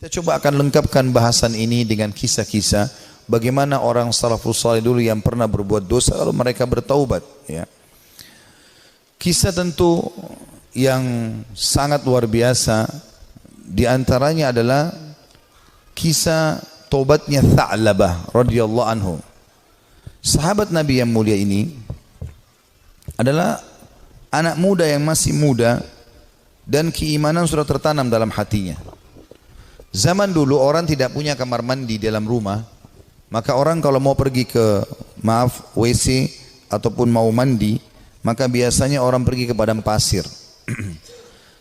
Kita coba akan lengkapkan bahasan ini dengan kisah-kisah bagaimana orang salafus saleh dulu yang pernah berbuat dosa lalu mereka bertaubat, ya. Kisah tentu yang sangat luar biasa, di antaranya adalah kisah taubatnya Tha'labah radhiyallahu anhu. Sahabat Nabi yang mulia ini adalah anak muda yang masih muda dan keimanan sudah tertanam dalam hatinya. Zaman dulu orang tidak punya kamar mandi dalam rumah, maka orang kalau mau pergi ke WC ataupun mau mandi, maka biasanya orang pergi ke padang pasir.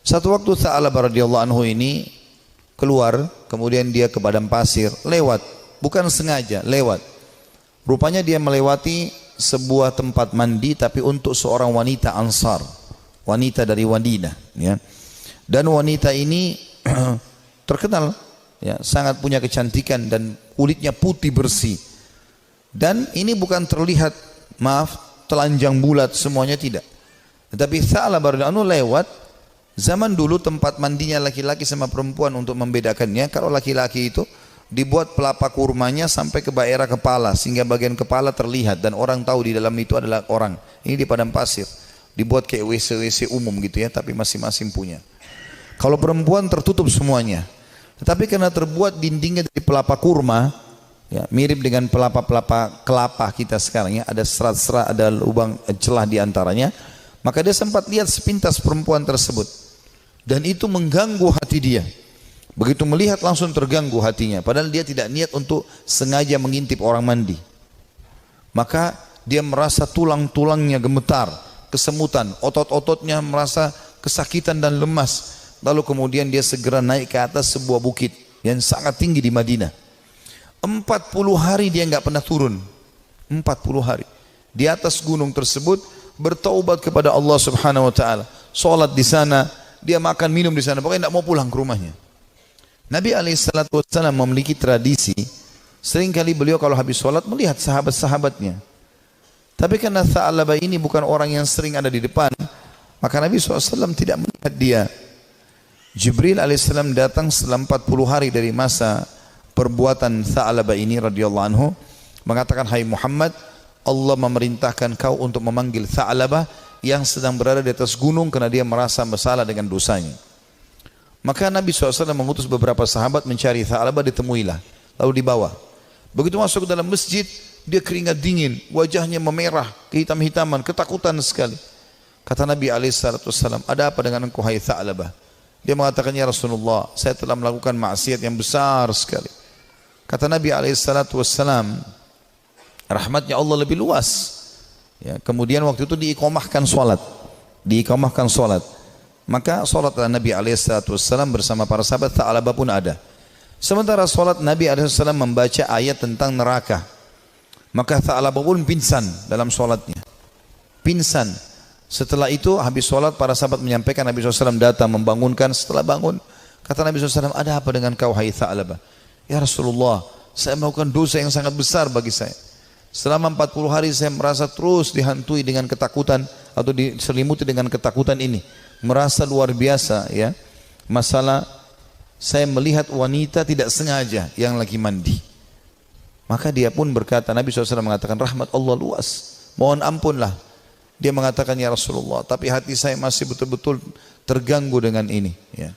Satu waktu Tha'labah radhiyallahu anhu ini keluar, kemudian dia ke padang pasir, lewat, bukan sengaja, lewat. Rupanya dia melewati sebuah tempat mandi tapi untuk seorang wanita Ansar, wanita dari Madinah, ya. Dan wanita ini terkenal, ya, sangat punya kecantikan dan kulitnya putih bersih. Dan ini bukan terlihat, telanjang bulat semuanya, tidak. Tetapi Tha'labah radhiyallahu anhu lewat. Zaman dulu tempat mandinya laki-laki sama perempuan untuk membedakannya, kalau laki-laki itu dibuat pelapa kurmanya sampai ke daerah kepala sehingga bagian kepala terlihat dan orang tahu di dalam itu adalah orang. Ini di padang pasir, dibuat kayak WC-WC umum gitu ya, tapi masing-masing punya. Kalau perempuan tertutup semuanya. Tetapi karena terbuat dindingnya dari pelapa kurma, ya, mirip dengan pelapa-pelapa kelapa kita sekarang, ya, ada serat-serat, ada lubang celah di antaranya, maka dia sempat lihat sepintas perempuan tersebut dan itu mengganggu hati dia. Begitu melihat langsung terganggu hatinya, padahal dia tidak niat untuk sengaja mengintip orang mandi. Maka dia merasa tulang-tulangnya gemetar, kesemutan, otot-ototnya merasa kesakitan dan lemas. Lalu kemudian dia segera naik ke atas sebuah bukit yang sangat tinggi di Madinah. 40 hari dia nggak pernah turun. 40 hari di atas gunung tersebut bertaubat kepada Allah Subhanahu wa taala. Salat di sana, dia makan minum di sana, pokoknya tidak mau pulang ke rumahnya. Nabi SAW memiliki tradisi, seringkali beliau kalau habis sholat melihat sahabat-sahabatnya. Tapi karena Tha'labah ini bukan orang yang sering ada di depan, maka Nabi SAW tidak melihat dia. Jibril alaihissalam datang setelah 40 hari dari masa perbuatan Tha'labah ini radhiyallahu anhu, mengatakan, hai Muhammad, Allah memerintahkan kau untuk memanggil Tha'labah yang sedang berada di atas gunung karena dia merasa bersalah dengan dosanya. Maka Nabi SAW mengutus beberapa sahabat mencari Tha'labah, ditemuilah, lalu dibawa. Begitu masuk ke dalam masjid, dia keringat dingin, wajahnya memerah, kehitam-hitaman, ketakutan sekali. Kata Nabi SAW, ada apa dengan engkau hai Tha'labah? Dia mengatakan, ya Rasulullah, saya telah melakukan maksiat yang besar sekali. Kata Nabi SAW, rahmatnya Allah lebih luas, ya. Kemudian waktu itu diiqamahkan solat, maka solat Nabi SAW bersama para sahabat Tha'labah pun ada. Sementara solat Nabi SAW membaca ayat tentang neraka, maka Tha'labah pun pingsan dalam solatnya, pingsan. Setelah itu habis solat para sahabat menyampaikan, Nabi SAW datang membangunkan. Setelah bangun kata Nabi SAW, ada apa dengan kau hai Tha'labah? Ya Rasulullah, saya melakukan dosa yang sangat besar bagi saya. Selama 40 hari saya merasa terus dihantui dengan ketakutan atau diselimuti dengan ketakutan ini. Merasa luar biasa, ya. Masalah saya melihat wanita tidak sengaja yang lagi mandi. Maka dia pun berkata, Nabi SAW mengatakan, rahmat Allah luas, mohon ampunlah. Dia mengatakan, ya Rasulullah, tapi hati saya masih betul-betul terganggu dengan ini, ya.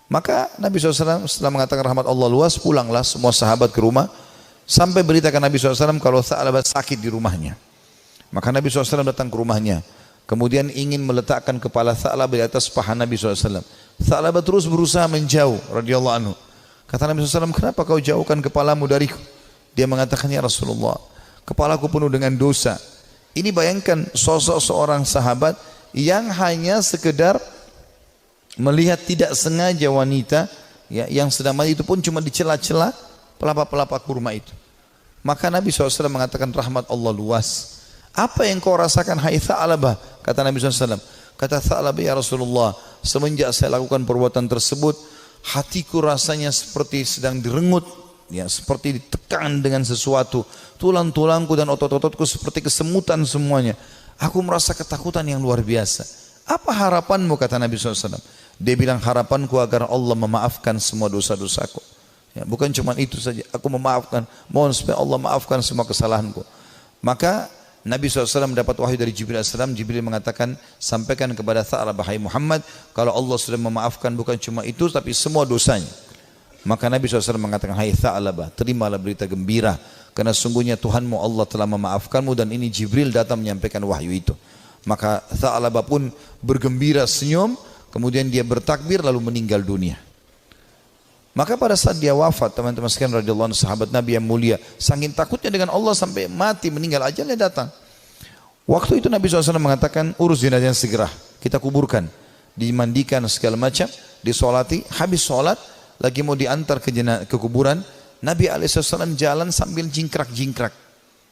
Maka Nabi SAW setelah mengatakan rahmat Allah luas, pulanglah semua sahabat ke rumah, sampai beritakan Nabi SAW kalau Tha'labah sakit di rumahnya. Maka Nabi SAW datang ke rumahnya, kemudian ingin meletakkan kepala Tha'labah di atas paha Nabi SAW. Tha'labah terus berusaha menjauh radhiyallahu anhu. Kata Nabi SAW, kenapa kau jauhkan kepalamu dariku? Dia mengatakan, ya Rasulullah, kepalaku penuh dengan dosa. Ini bayangkan sosok seorang sahabat yang hanya sekedar melihat tidak sengaja wanita, ya, yang sedang mandi, itu pun cuma di celah-celah pelapa-pelapa kurma itu. Maka Nabi SAW mengatakan, rahmat Allah luas. Apa yang kau rasakan hai Tha'labah? Kata Nabi SAW. Kata Tha'labah, ya Rasulullah, semenjak saya lakukan perbuatan tersebut, hatiku rasanya seperti sedang direngut, ya, seperti ditekan dengan sesuatu. Tulang-tulangku dan otot-ototku seperti kesemutan semuanya. Aku merasa ketakutan yang luar biasa. Apa harapanmu? Kata Nabi SAW. Dia bilang, harapanku agar Allah memaafkan semua dosa-dosaku. Ya, bukan cuma itu saja. Aku memaafkan. Mohon supaya Allah maafkan semua kesalahanku. Maka Nabi SAW mendapat wahyu dari Jibril AS. Jibril mengatakan, sampaikan kepada Tha'labah, hai Muhammad, kalau Allah sudah memaafkan bukan cuma itu, tapi semua dosanya. Maka Nabi SAW mengatakan, hai Tha'labah, terimalah berita gembira. Karena sungguhnya Tuhanmu Allah telah memaafkanmu, dan ini Jibril datang menyampaikan wahyu itu. Maka Tha'labah pun bergembira senyum, kemudian dia bertakbir lalu meninggal dunia. Maka pada saat dia wafat, teman-teman sekalian radhiyallahu anhu, sahabat Nabi yang mulia, saking takutnya dengan Allah sampai mati, meninggal, ajalnya datang. Waktu itu Nabi SAW mengatakan, urus jenazahnya segera, kita kuburkan, dimandikan segala macam, disolati. Habis sholat, lagi mau diantar ke kuburan, Nabi SAW jalan sambil jingkrak-jingkrak,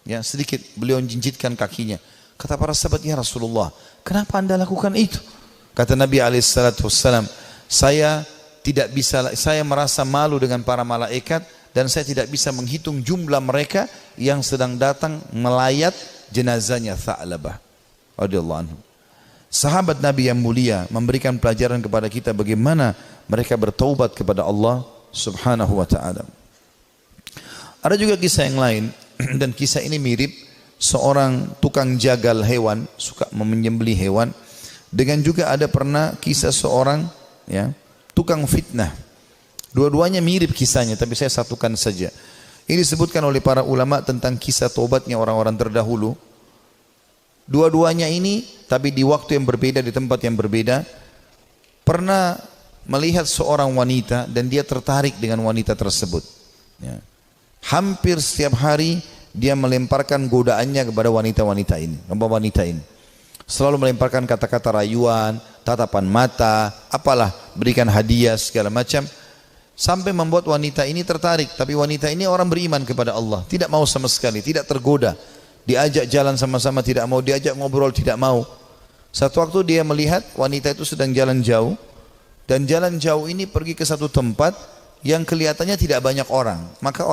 ya sedikit beliau jinjitkan kakinya. Kata para sahabat, ya Rasulullah, kenapa anda lakukan itu? Kata Nabi SAW, saya merasa malu dengan para malaikat, dan saya tidak bisa menghitung jumlah mereka yang sedang datang melayat jenazahnya Tha'labah radhiyallahu anhu. Sahabat Nabi yang mulia memberikan pelajaran kepada kita bagaimana mereka bertaubat kepada Allah Subhanahu wa taala. Ada juga kisah yang lain, dan kisah ini mirip seorang tukang jagal hewan, suka menyembelih hewan, dengan juga ada pernah kisah seorang tukang fitnah. Dua-duanya mirip kisahnya, tapi saya satukan saja. Ini disebutkan oleh para ulama tentang kisah tobatnya orang-orang terdahulu. Dua-duanya ini, tapi di waktu yang berbeda, di tempat yang berbeda. Pernah melihat seorang wanita dan dia tertarik dengan wanita tersebut. Ya. Hampir setiap hari dia melemparkan godaannya kepada wanita-wanita ini. Selalu melemparkan kata-kata rayuan, tatapan mata, apalah, berikan hadiah segala macam, sampai membuat wanita ini tertarik. Tapi wanita ini orang beriman kepada Allah, tidak mau sama sekali, tidak tergoda. Diajak jalan sama-sama tidak mau, diajak ngobrol tidak mau. Satu waktu dia melihat wanita itu sedang jalan jauh, dan jalan jauh ini pergi ke satu tempat yang kelihatannya tidak banyak orang. Maka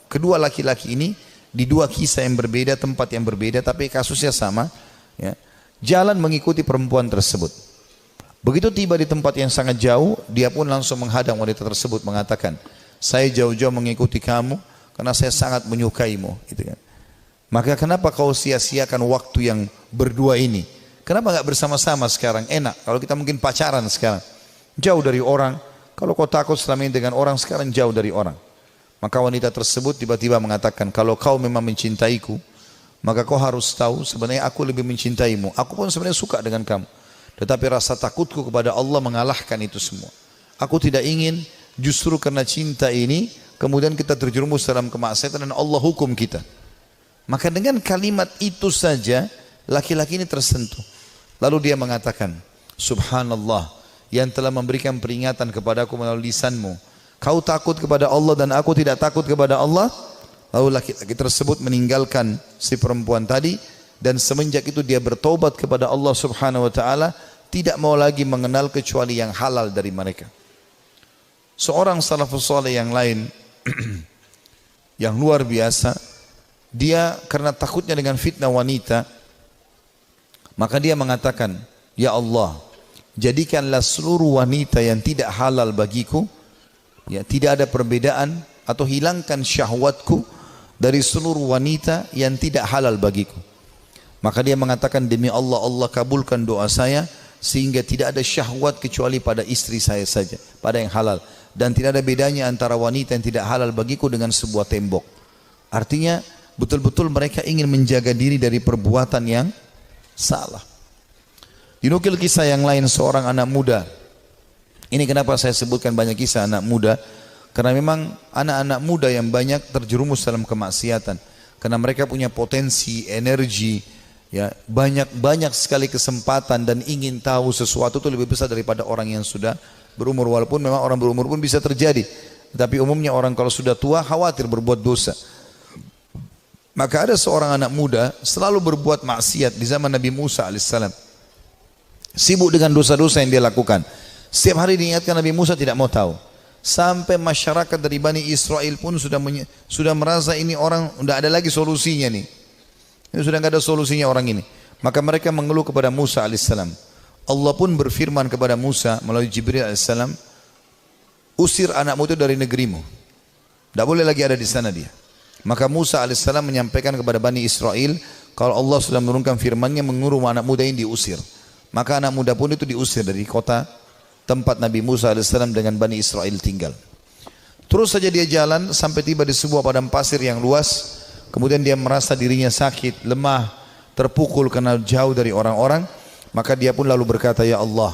kedua laki-laki ini di dua kisah yang berbeda, tempat yang berbeda, tapi kasusnya sama, ya, jalan mengikuti perempuan tersebut. Begitu tiba di tempat yang sangat jauh, dia pun langsung menghadang wanita tersebut, mengatakan, saya jauh-jauh mengikuti kamu karena saya sangat menyukaimu, gitu kan. Maka kenapa kau sia-siakan waktu yang berdua ini? Kenapa nggak bersama-sama sekarang? Enak kalau kita mungkin pacaran sekarang, jauh dari orang. Kalau kau takut selama ini dengan orang, sekarang jauh dari orang. Maka wanita tersebut tiba-tiba mengatakan, kalau kau memang mencintaiku, maka kau harus tahu sebenarnya aku lebih mencintaimu. Aku pun sebenarnya suka dengan kamu, tetapi rasa takutku kepada Allah mengalahkan itu semua. Aku tidak ingin justru karena cinta ini kemudian kita terjerumus dalam kemaksiatan dan Allah hukum kita. Maka dengan kalimat itu saja laki-laki ini tersentuh. Lalu dia mengatakan, subhanallah, yang telah memberikan peringatan kepadaku melalui lisanmu. Kau takut kepada Allah dan aku tidak takut kepada Allah. Lalu laki-laki tersebut meninggalkan si perempuan tadi, dan semenjak itu dia bertaubat kepada Allah Subhanahu wa taala, tidak mau lagi mengenal kecuali yang halal dari mereka. Seorang salafus saleh yang lain yang luar biasa, dia karena takutnya dengan fitnah wanita, maka dia mengatakan, ya Allah, jadikanlah seluruh wanita yang tidak halal bagiku, ya, tidak ada perbedaan, atau hilangkan syahwatku dari seluruh wanita yang tidak halal bagiku. Maka dia mengatakan, demi Allah, Allah kabulkan doa saya, sehingga tidak ada syahwat kecuali pada istri saya saja, pada yang halal. Dan tidak ada bedanya antara wanita yang tidak halal bagiku dengan sebuah tembok. Artinya betul-betul mereka ingin menjaga diri dari perbuatan yang salah. Dinukil kisah yang lain, seorang anak muda. Ini kenapa saya sebutkan banyak kisah anak muda, karena memang anak-anak muda yang banyak terjerumus dalam kemaksiatan. Karena mereka punya potensi, energi, ya, banyak sekali kesempatan, dan ingin tahu sesuatu itu lebih besar daripada orang yang sudah berumur. Walaupun memang orang berumur pun bisa terjadi, tapi umumnya orang kalau sudah tua khawatir berbuat dosa. Maka ada seorang anak muda selalu berbuat maksiat di zaman Nabi Musa alaihissalam. Sibuk dengan dosa-dosa yang dia lakukan. Setiap hari diingatkan, Nabi Musa tidak mau tahu. Sampai masyarakat dari Bani Israel pun sudah merasa ini orang tidak ada lagi solusinya nih. Ini sudah tidak ada solusinya orang ini. Maka mereka mengeluh kepada Musa alaihissalam. Allah pun berfirman kepada Musa melalui Jibril alaihissalam, usir anakmu itu dari negerimu. Tidak boleh lagi ada di sana dia. Maka Musa alaihissalam menyampaikan kepada Bani Israel, kalau Allah sudah menurunkan firman-Nya menyuruh anak muda ini diusir. Maka anak muda pun itu diusir dari kota tempat Nabi Musa alaihissalam dengan Bani Israel tinggal. Terus saja dia jalan sampai tiba di sebuah padang pasir yang luas. Kemudian dia merasa dirinya sakit, lemah, terpukul karena jauh dari orang-orang. Maka dia pun lalu berkata, ya Allah,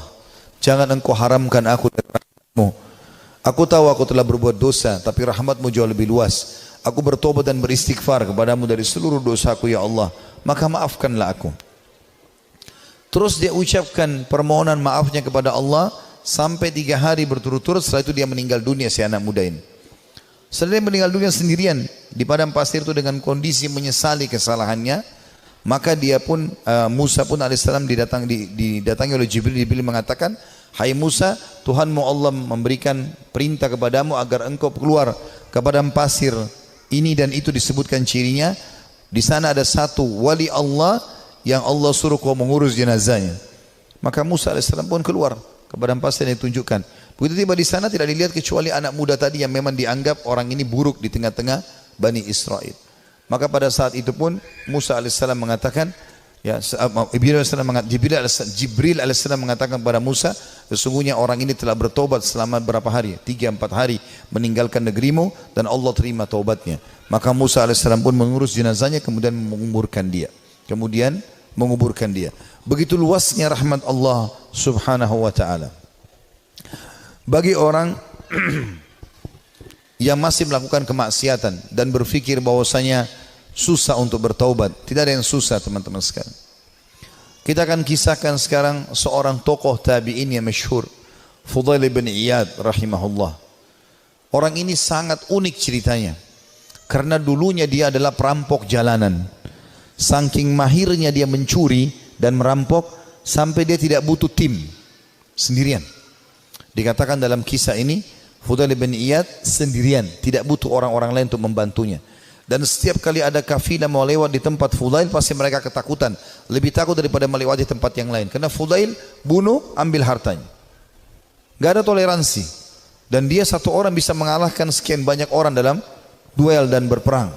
jangan engkau haramkan aku dari rahmat-Mu. Aku tahu aku telah berbuat dosa, tapi rahmat-Mu jauh lebih luas. Aku bertobat dan beristighfar kepadamu dari seluruh dosaku ya Allah. Maka maafkanlah aku. Terus dia ucapkan permohonan maafnya kepada Allah. Sampai 3 hari berturut-turut. Setelah itu dia meninggal dunia si anak muda ini. Setelah dia meninggal dunia sendirian di padang pasir itu dengan kondisi menyesali kesalahannya. Maka dia pun Musa pun alaihissalam didatangi oleh Jibril. Jibril mengatakan, hai Musa, Tuhanmu Allah memberikan perintah kepadamu agar engkau keluar ke padang pasir. Ini dan itu disebutkan cirinya. Di sana ada satu wali Allah yang Allah suruh kau mengurus jenazahnya. Maka Musa alaihissalam pun keluar ke padang pasir yang ditunjukkan. Begitu tiba di sana tidak dilihat kecuali anak muda tadi yang memang dianggap orang ini buruk di tengah-tengah Bani Israel. Maka pada saat itu pun Musa alaihissalam mengatakan, ya, Jibril alaihissalam mengatakan kepada Musa, sesungguhnya orang ini telah bertobat selama berapa hari? 3-4 hari meninggalkan negerimu dan Allah terima taubatnya. Maka Musa alaihissalam pun mengurus jenazahnya kemudian menguburkan dia. Begitu luasnya rahmat Allah subhanahu wa ta'ala. Bagi orang yang masih melakukan kemaksiatan dan berpikir bahwasanya susah untuk bertaubat, tidak ada yang susah teman-teman sekalian. Kita akan kisahkan sekarang seorang tokoh tabi'in yang masyhur, Fudail bin Iyad rahimahullah. Orang ini sangat unik ceritanya. Karena dulunya dia adalah perampok jalanan. Saking mahirnya dia mencuri dan merampok sampai dia tidak butuh tim, sendirian. Dikatakan dalam kisah ini, Fudail bin Iyad sendirian, tidak butuh orang-orang lain untuk membantunya. Dan setiap kali ada kafilah mau lewat di tempat Fudail, pasti mereka ketakutan. Lebih takut daripada melewati tempat yang lain. Karena Fudail bunuh, ambil hartanya. Gak ada toleransi. Dan dia satu orang bisa mengalahkan sekian banyak orang dalam duel dan berperang.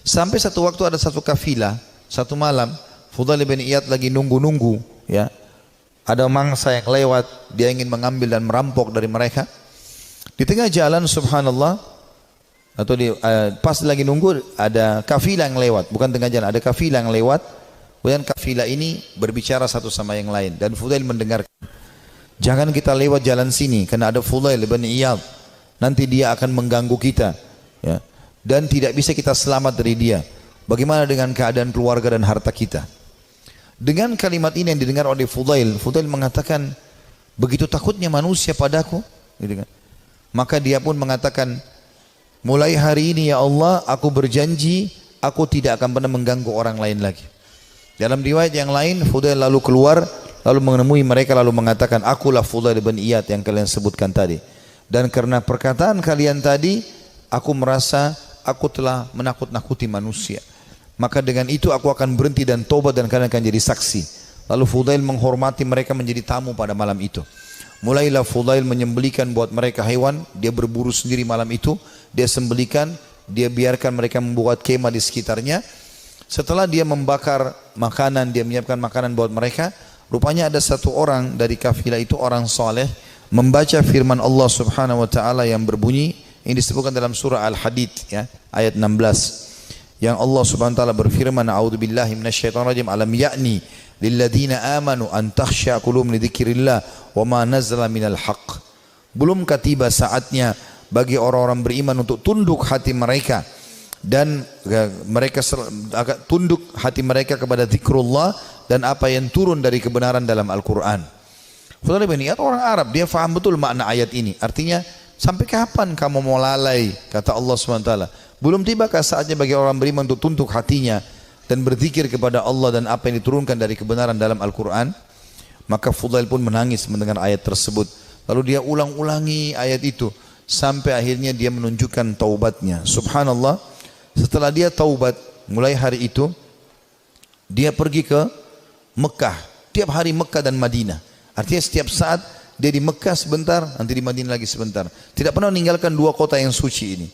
Sampai satu waktu ada satu kafilah, satu malam, Fudail bin Iyad lagi nunggu-nunggu, ya. Ada mangsa yang lewat, dia ingin mengambil dan merampok dari mereka. Di tengah jalan, subhanallah, atau pas lagi nunggu, ada kafilah yang lewat, bukan tengah jalan, ada kafilah yang lewat. Kemudian kafilah ini berbicara satu sama yang lain, dan Fudail mendengarkan. Jangan kita lewat jalan sini, karena ada Fudail bin Iyad. Nanti dia akan mengganggu kita, ya. Dan tidak bisa kita selamat dari dia. Bagaimana dengan keadaan keluarga dan harta kita? Dengan kalimat ini yang didengar oleh Fudail, Fudail mengatakan, begitu takutnya manusia padaku, gitu kan. Maka dia pun mengatakan, mulai hari ini ya Allah, aku berjanji, aku tidak akan pernah mengganggu orang lain lagi. Dalam riwayat yang lain, Fudail lalu keluar, lalu menemui mereka, lalu mengatakan, akulah Fudail bin Iyad yang kalian sebutkan tadi. Dan karena perkataan kalian tadi, aku merasa aku telah menakut-nakuti manusia. Maka dengan itu aku akan berhenti dan tobat dan kalian akan jadi saksi. Lalu Fudail menghormati mereka menjadi tamu pada malam itu. Mulailah Fudail menyembelikan buat mereka hewan. Dia berburu sendiri malam itu. Dia sembelikan, dia biarkan mereka membuat kemah di sekitarnya. Setelah dia membakar makanan, dia menyiapkan makanan buat mereka. Rupanya ada satu orang dari kafilah itu, orang soleh, membaca firman Allah subhanahu wa ta'ala yang berbunyi, ini disebutkan dalam surah Al-Hadid, ya, ayat 16. Yang Allah subhanahu wa ta'ala berfirman, a'udzubillahi minasyaitonirrajim, alam ya'ni lilladzina amanu an takhsha qulubuhum li dzikrillah wa ma nazala minal haqq. Belumkah tiba saatnya bagi orang-orang beriman untuk tunduk hati mereka dan mereka tunduk hati mereka kepada zikrullah dan apa yang turun dari kebenaran dalam Al-Quran. Fudail bin Iyad orang Arab, dia faham betul makna ayat ini. Artinya, sampai kapan kamu mau lalai, kata Allah SWT. Belum tibakah saatnya bagi orang beriman untuk tunduk hatinya dan berzikir kepada Allah dan apa yang diturunkan dari kebenaran dalam Al-Quran? Maka Fudail pun menangis mendengar ayat tersebut. Lalu dia ulang-ulangi ayat itu sampai akhirnya dia menunjukkan taubatnya. Subhanallah, setelah dia taubat, mulai hari itu dia pergi ke Mekah. Tiap hari Mekah dan Madinah. Artinya setiap saat dia di Mekah sebentar, nanti di Madinah lagi sebentar. Tidak pernah meninggalkan dua kota yang suci ini.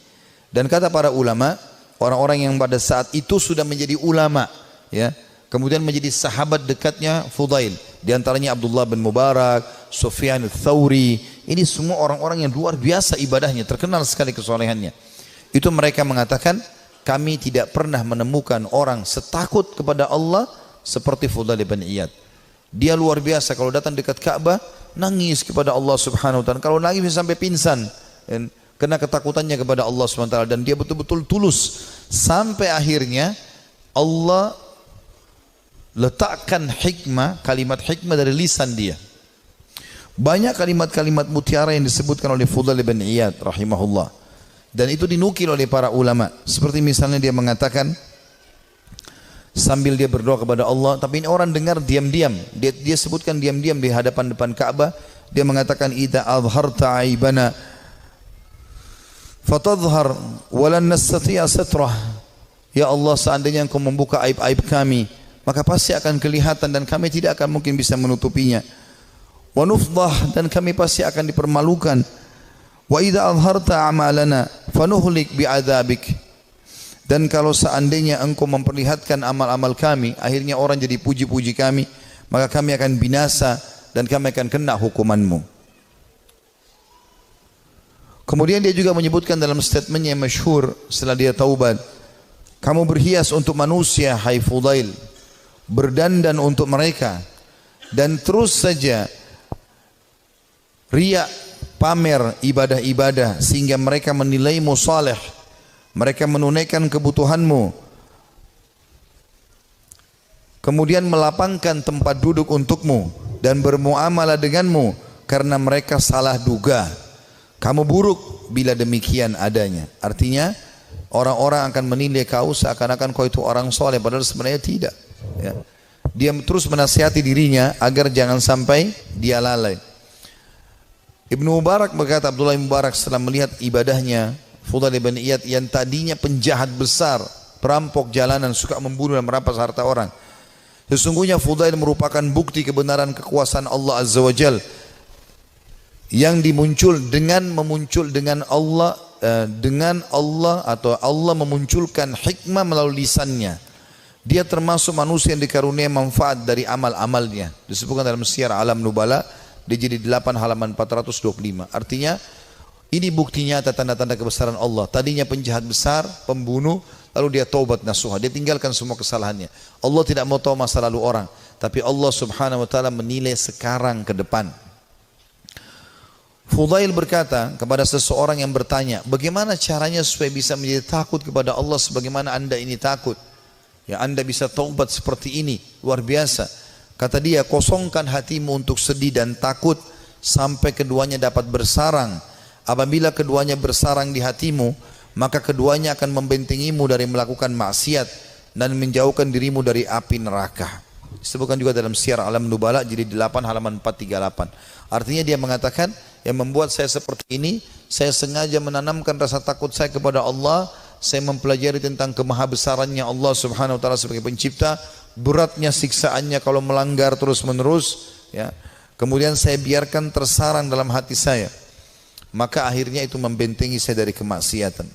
Dan kata para ulama, orang-orang yang pada saat itu sudah menjadi ulama, ya, kemudian menjadi sahabat dekatnya Fudail. Di antaranya Abdullah bin Mubarak, Sufyan ats-Tsauri. Ini semua orang-orang yang luar biasa ibadahnya, terkenal sekali kesolehannya. Itu mereka mengatakan, kami tidak pernah menemukan orang setakut kepada Allah seperti Fudail bin Iyad. Dia luar biasa, kalau datang dekat Ka'bah nangis kepada Allah Subhanahu wa taala. Kalau nangis bisa sampai pingsan karena ketakutannya kepada Allah Subhanahu wa taala, dan dia betul-betul tulus sampai akhirnya Allah letakkan hikmah, kalimat hikmah dari lisan dia. Banyak kalimat-kalimat mutiara yang disebutkan oleh Fudail bin Iyad rahimahullah, dan itu dinukil oleh para ulama. Seperti misalnya dia mengatakan sambil dia berdoa kepada Allah, tapi ini orang dengar diam-diam. Dia sebutkan diam-diam di hadapan depan Ka'bah. Dia mengatakan, "Idza azharta aibana fatadhhar wa lan nastati'a satrah." Ya Allah, seandainya Engkau membuka aib-aib kami, maka pasti akan kelihatan dan kami tidak akan mungkin bisa menutupinya. Wa nufdah, dan kami pasti akan dipermalukan. Wa idza azharta a'malana fanuhlik bi'adzabik. Dan kalau seandainya Engkau memperlihatkan amal-amal kami, akhirnya orang jadi puji-puji kami, maka kami akan binasa dan kami akan kena hukuman-Mu. Kemudian dia juga menyebutkan dalam statementnya yang masyhur setelah dia taubat, kamu berhias untuk manusia, hai Fudail, berdandan untuk mereka, dan terus saja riya, pamer ibadah-ibadah sehingga mereka menilaimu saleh. Mereka menunaikan kebutuhanmu, kemudian melapangkan tempat duduk untukmu dan bermuamalah denganmu karena mereka salah duga. Kamu buruk bila demikian adanya. Artinya orang-orang akan menilai kau seakan-akan kau itu orang soleh, padahal sebenarnya tidak, ya. Dia terus menasihati dirinya agar jangan sampai dia lalai. Ibnu Mubarak berkata, Abdullah bin Mubarak setelah melihat ibadahnya Fudail bin Iyad yang tadinya penjahat besar, perampok jalanan, suka membunuh dan merampas harta orang, sesungguhnya Fudail merupakan bukti kebenaran kekuasaan Allah Azza wa Jal yang memuncul dengan Allah atau Allah memunculkan hikmah melalui lisannya. Dia termasuk manusia yang dikaruniai manfaat dari amal-amalnya. Disebutkan dalam Syiar Alam Nubala di jilid 8 halaman 425. Artinya ini bukti nyata tanda-tanda kebesaran Allah. Tadinya penjahat besar, pembunuh, lalu dia taubat nasuha. Dia tinggalkan semua kesalahannya. Allah tidak mau tahu masa lalu orang, tapi Allah Subhanahu wa taala menilai sekarang ke depan. Fudail berkata kepada seseorang yang bertanya, bagaimana caranya supaya bisa menjadi takut kepada Allah sebagaimana Anda ini takut? Ya, Anda bisa taubat seperti ini, luar biasa. Kata dia, kosongkan hatimu untuk sedih dan takut sampai keduanya dapat bersarang. Apabila keduanya bersarang di hatimu, maka keduanya akan membentengimu dari melakukan maksiat dan menjauhkan dirimu dari api neraka. Disebutkan juga dalam Syiar Alam Nubala jilid 8 halaman 438. Artinya dia mengatakan, yang membuat saya seperti ini, saya sengaja menanamkan rasa takut saya kepada Allah. Saya mempelajari tentang kemahabesarannya Allah Subhanahu wa taala sebagai pencipta, beratnya siksaannya kalau melanggar terus-menerus, ya. Kemudian saya biarkan tersarang dalam hati saya. Maka akhirnya itu membentengi saya dari kemaksiatan.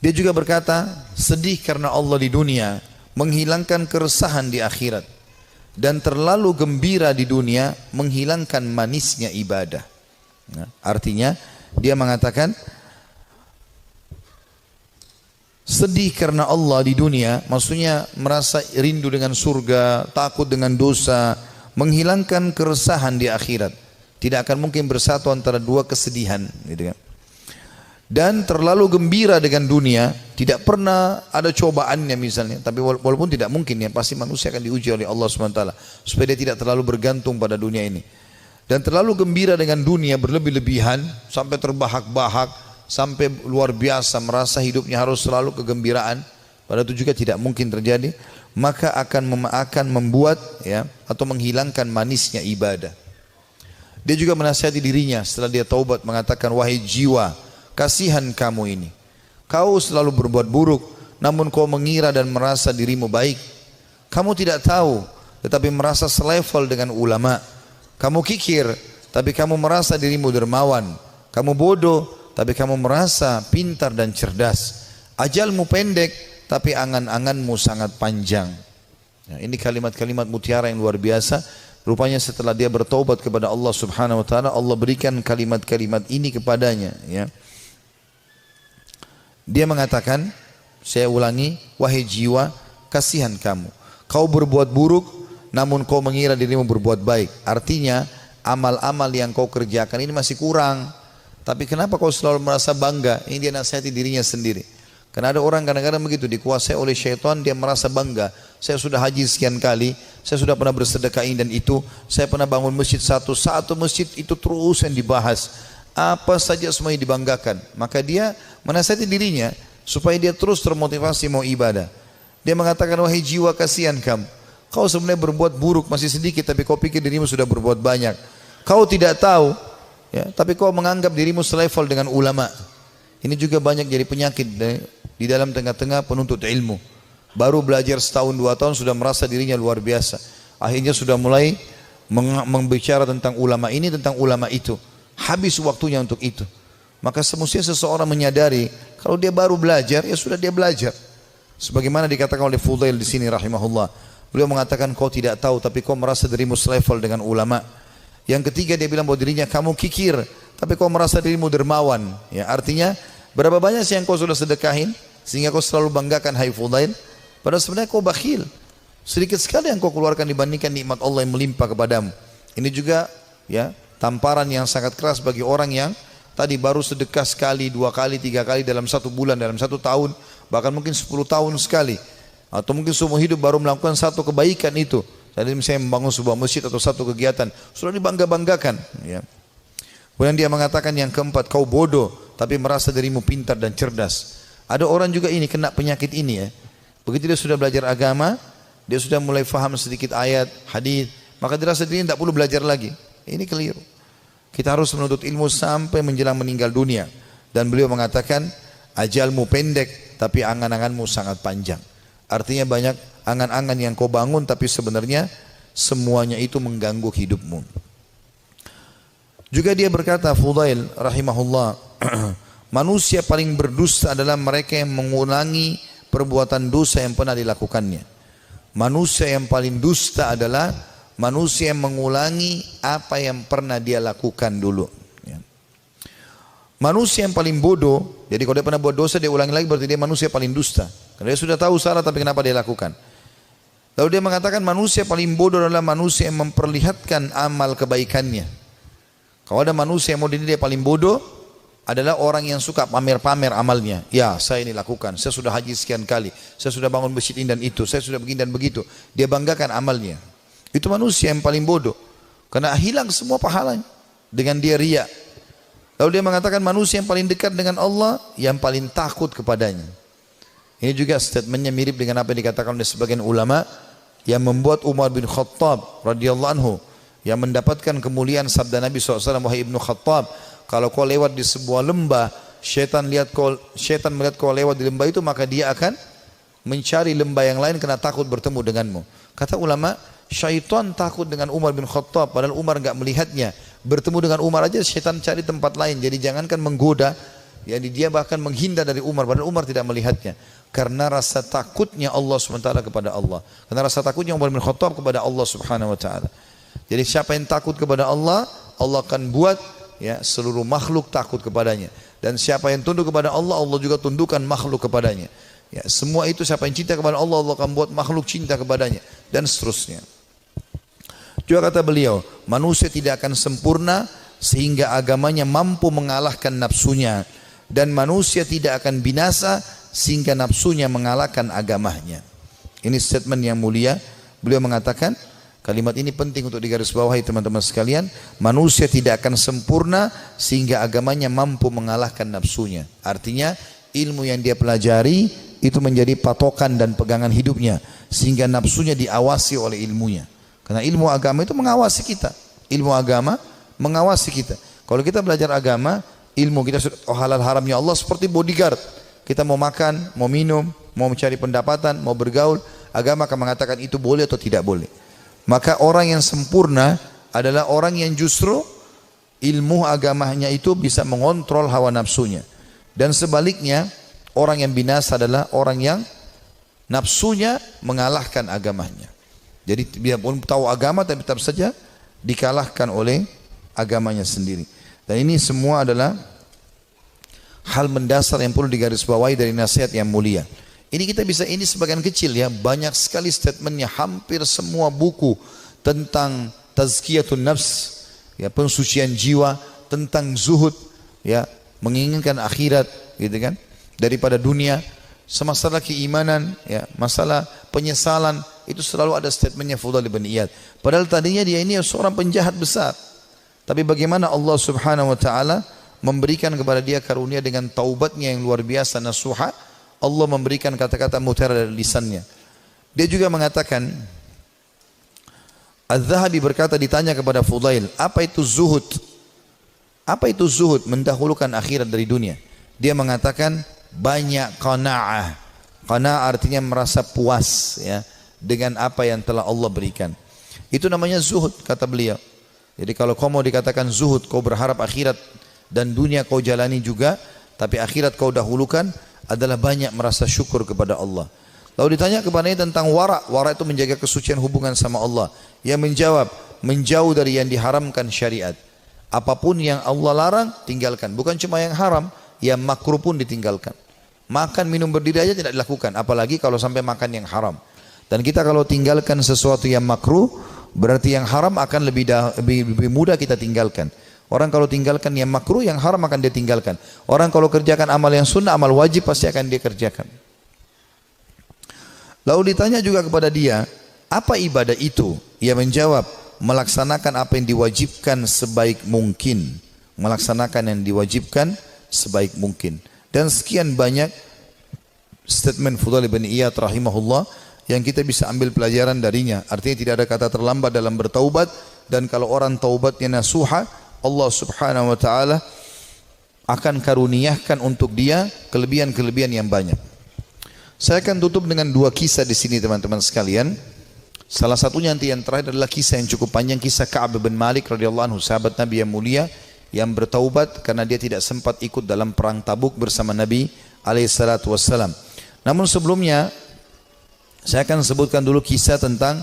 Dia juga berkata, sedih karena Allah di dunia menghilangkan keresahan di akhirat, dan terlalu gembira di dunia menghilangkan manisnya ibadah. Nah, artinya dia mengatakan sedih karena Allah di dunia, maksudnya merasa rindu dengan surga, takut dengan dosa, menghilangkan keresahan di akhirat. Tidak akan mungkin bersatu antara dua kesedihan, gitu kan. Dan terlalu gembira dengan dunia, tidak pernah ada cobaannya misalnya, tapi walaupun tidak mungkin ya, pasti manusia akan diuji oleh Allah SWT supaya dia tidak terlalu bergantung pada dunia ini. Dan terlalu gembira dengan dunia berlebih-lebihan sampai terbahak-bahak, sampai luar biasa merasa hidupnya harus selalu kegembiraan, padahal itu juga tidak mungkin terjadi, maka akan membuat ya, atau menghilangkan manisnya ibadah. Dia juga menasihati dirinya setelah dia taubat, mengatakan, wahai jiwa, kasihan kamu ini. Kau selalu berbuat buruk, namun kau mengira dan merasa dirimu baik. Kamu tidak tahu, tetapi merasa selevel dengan ulama. Kamu kikir, tapi kamu merasa dirimu dermawan. Kamu bodoh, tapi kamu merasa pintar dan cerdas. Ajalmu pendek, tapi angan-anganmu sangat panjang. Nah, ini kalimat-kalimat mutiara yang luar biasa. Rupanya setelah dia bertaubat kepada Allah Subhanahu wa taala, Allah berikan kalimat-kalimat ini kepadanya, ya. Dia mengatakan, saya ulangi, wahai jiwa, kasihan kamu. Kau berbuat buruk, namun kau mengira dirimu berbuat baik. Artinya, amal-amal yang kau kerjakan ini masih kurang. Tapi kenapa kau selalu merasa bangga? Ini dia nasihati dirinya sendiri. Karena ada orang kadang-kadang begitu, dikuasai oleh syaitan, dia merasa bangga. Saya sudah haji sekian kali, saya sudah pernah bersedekah ini dan itu, saya pernah bangun masjid satu masjid itu terus yang dibahas. Apa saja semuanya dibanggakan. Maka dia menasihati dirinya supaya dia terus termotivasi mau ibadah. Dia mengatakan, wahai jiwa, kasihan kamu. Kau sebenarnya berbuat buruk masih sedikit, tapi kau pikir dirimu sudah berbuat banyak. Kau tidak tahu, ya, tapi kau menganggap dirimu selevel dengan ulama. Ini juga banyak jadi penyakit di dalam tengah-tengah penuntut ilmu. Baru belajar setahun 2 tahun sudah merasa dirinya luar biasa. Akhirnya sudah mulai membicara tentang ulama ini, tentang ulama itu. Habis waktunya untuk itu. Maka semestinya seseorang menyadari kalau dia baru belajar, ya sudah dia belajar. Sebagaimana dikatakan oleh Fudail di sini rahimahullah. Beliau mengatakan, kau tidak tahu tapi kau merasa dirimu selevel dengan ulama. Yang ketiga dia bilang bahwa dirinya, kamu kikir tapi kau merasa dirimu dermawan. Ya, artinya berapa banyak sih yang kau sudah sedekahin sehingga kau selalu banggakan, hai Fudail? Padahal sebenarnya kau bakhil. Sedikit sekali yang kau keluarkan dibandingkan nikmat Allah yang melimpah kepadamu. Ini juga, ya, tamparan yang sangat keras bagi orang yang tadi baru sedekah sekali, 2 kali, 3 kali dalam 1 bulan, dalam 1 tahun, bahkan mungkin 10 tahun sekali. Atau mungkin seumur hidup baru melakukan 1 kebaikan itu. Jadi misalnya membangun sebuah masjid atau 1 kegiatan, sudah dibangga-banggakan. Ya. Kemudian dia mengatakan yang keempat, kau bodoh tapi merasa dirimu pintar dan cerdas. Ada orang juga ini kena penyakit ini, ya. Begitu dia sudah belajar agama, dia sudah mulai faham sedikit ayat, hadis, maka dirasa dirinya tidak perlu belajar lagi. Ini keliru. Kita harus menuntut ilmu sampai menjelang meninggal dunia. Dan beliau mengatakan, ajalmu pendek tapi angan-anganmu sangat panjang. Artinya banyak angan-angan yang kau bangun tapi sebenarnya semuanya itu mengganggu hidupmu. Juga dia berkata, Fudail rahimahullah, manusia paling berdusta adalah mereka yang mengulangi perbuatan dosa yang pernah dilakukannya. Manusia yang paling dusta adalah manusia yang mengulangi apa yang pernah dia lakukan dulu. Ya. Manusia yang paling bodoh, jadi kalau dia pernah buat dosa dia ulangi lagi, berarti dia manusia paling dusta. Karena dia sudah tahu salah tapi kenapa dia lakukan. Lalu dia mengatakan manusia paling bodoh adalah manusia yang memperlihatkan amal kebaikannya. Kalau ada manusia yang mau dinilai paling bodoh adalah orang yang suka pamer-pamer amalnya. Ya, saya ini lakukan, saya sudah haji sekian kali, saya sudah bangun masjid ini dan itu, saya sudah begini dan begitu. Dia banggakan amalnya. Itu manusia yang paling bodoh. Karena hilang semua pahalanya dengan dia riya. Lalu dia mengatakan manusia yang paling dekat dengan Allah, yang paling takut kepadanya. Ini juga statementnya mirip dengan apa yang dikatakan oleh sebagian ulama yang membuat Umar bin Khattab radhiyallahu anhu yang mendapatkan kemuliaan sabda Nabi SAW, wahai Ibnu Khattab, kalau kau lewat di sebuah lembah, syaitan melihat kau lewat di lembah itu, maka dia akan mencari lembah yang lain karena takut bertemu denganmu. Kata ulama, syaitan takut dengan Umar bin Khattab, padahal Umar enggak melihatnya. Bertemu dengan Umar aja syaitan cari tempat lain. Jadi jangankan menggoda, jadi dia bahkan menghindar dari Umar, padahal Umar tidak melihatnya. Karena rasa takutnya Allah SWT kepada Allah. Karena rasa takutnya Umar bin Khattab kepada Allah Subhanahu wa taala. Jadi siapa yang takut kepada Allah, Allah akan buat, ya, seluruh makhluk takut kepadanya. Dan siapa yang tunduk kepada Allah, Allah juga tundukkan makhluk kepadanya. Ya, semua itu siapa yang cinta kepada Allah, Allah akan buat makhluk cinta kepadanya, dan seterusnya. Juga kata beliau, manusia tidak akan sempurna sehingga agamanya mampu mengalahkan nafsunya, dan manusia tidak akan binasa sehingga nafsunya mengalahkan agamanya. Ini statement yang mulia. Beliau mengatakan, kalimat ini penting untuk digarisbawahi teman-teman sekalian. Manusia tidak akan sempurna sehingga agamanya mampu mengalahkan nafsunya. Artinya ilmu yang dia pelajari itu menjadi patokan dan pegangan hidupnya, sehingga nafsunya diawasi oleh ilmunya. Karena ilmu agama itu mengawasi kita. Ilmu agama mengawasi kita. Kalau kita belajar agama, ilmu kita sudah halal haramnya Allah seperti bodyguard. Kita mau makan, mau minum, mau mencari pendapatan, mau bergaul, agama akan mengatakan itu boleh atau tidak boleh. Maka orang yang sempurna adalah orang yang justru ilmu agamanya itu bisa mengontrol hawa nafsunya. Dan sebaliknya, orang yang binasa adalah orang yang nafsunya mengalahkan agamanya. Jadi dia pun tahu agama tapi tetap saja dikalahkan oleh agamanya sendiri. Dan ini semua adalah hal mendasar yang perlu digarisbawahi dari nasihat yang mulia. Ini kita bisa, ini sebagian kecil ya, banyak sekali statementnya, hampir semua buku tentang tazkiyatun nafs, ya, pensucian jiwa, tentang zuhud, ya, menginginkan akhirat, gitu kan, daripada dunia, masalah keimanan, ya, masalah penyesalan, itu selalu ada statementnya Fudail bin Iyad. Padahal tadinya dia ini seorang penjahat besar, tapi bagaimana Allah Subhanahu wa taala memberikan kepada dia karunia dengan taubatnya yang luar biasa nasuha. Allah memberikan kata-kata mutiara dari lisannya. Dia juga mengatakan, Az-Zahabi berkata, ditanya kepada Fudail, apa itu zuhud? Apa itu zuhud? Mendahulukan akhirat dari dunia. Dia mengatakan banyak qanaah. Qanaah artinya merasa puas, ya, dengan apa yang telah Allah berikan. Itu namanya zuhud, kata beliau. Jadi kalau kau mau dikatakan zuhud, kau berharap akhirat dan dunia kau jalani juga, tapi akhirat kau dahulukan, adalah banyak merasa syukur kepada Allah. Lalu ditanya kepadanya tentang wara. Wara itu menjaga kesucian hubungan sama Allah. Yang menjawab, menjauh dari yang diharamkan syariat. Apapun yang Allah larang, tinggalkan. Bukan cuma yang haram, yang makruh pun ditinggalkan. Makan, minum, berdiri aja tidak dilakukan. Apalagi kalau sampai makan yang haram. Dan kita kalau tinggalkan sesuatu yang makruh, berarti yang haram akan lebih mudah kita tinggalkan. Orang kalau tinggalkan yang makruh, yang haram akan dia tinggalkan. Orang kalau kerjakan amal yang sunnah, amal wajib pasti akan dia kerjakan. Lalu ditanya juga kepada dia, apa ibadah itu? Ia menjawab, melaksanakan apa yang diwajibkan sebaik mungkin. Melaksanakan yang diwajibkan sebaik mungkin. Dan sekian banyak statement Fudail bin Iyad rahimahullah yang kita bisa ambil pelajaran darinya. Artinya tidak ada kata terlambat dalam bertaubat. Dan kalau orang taubatnya nasuha, Allah Subhanahu wa taala akan karuniakan untuk dia kelebihan-kelebihan yang banyak. Saya akan tutup dengan dua kisah di sini teman-teman sekalian. Salah satunya nanti yang terakhir adalah kisah yang cukup panjang, kisah Ka'ab bin Malik radhiyallahu anhu, sahabat Nabi yang mulia yang bertaubat karena dia tidak sempat ikut dalam perang Tabuk bersama Nabi alaihi salatu wassalam. Namun sebelumnya saya akan sebutkan dulu kisah tentang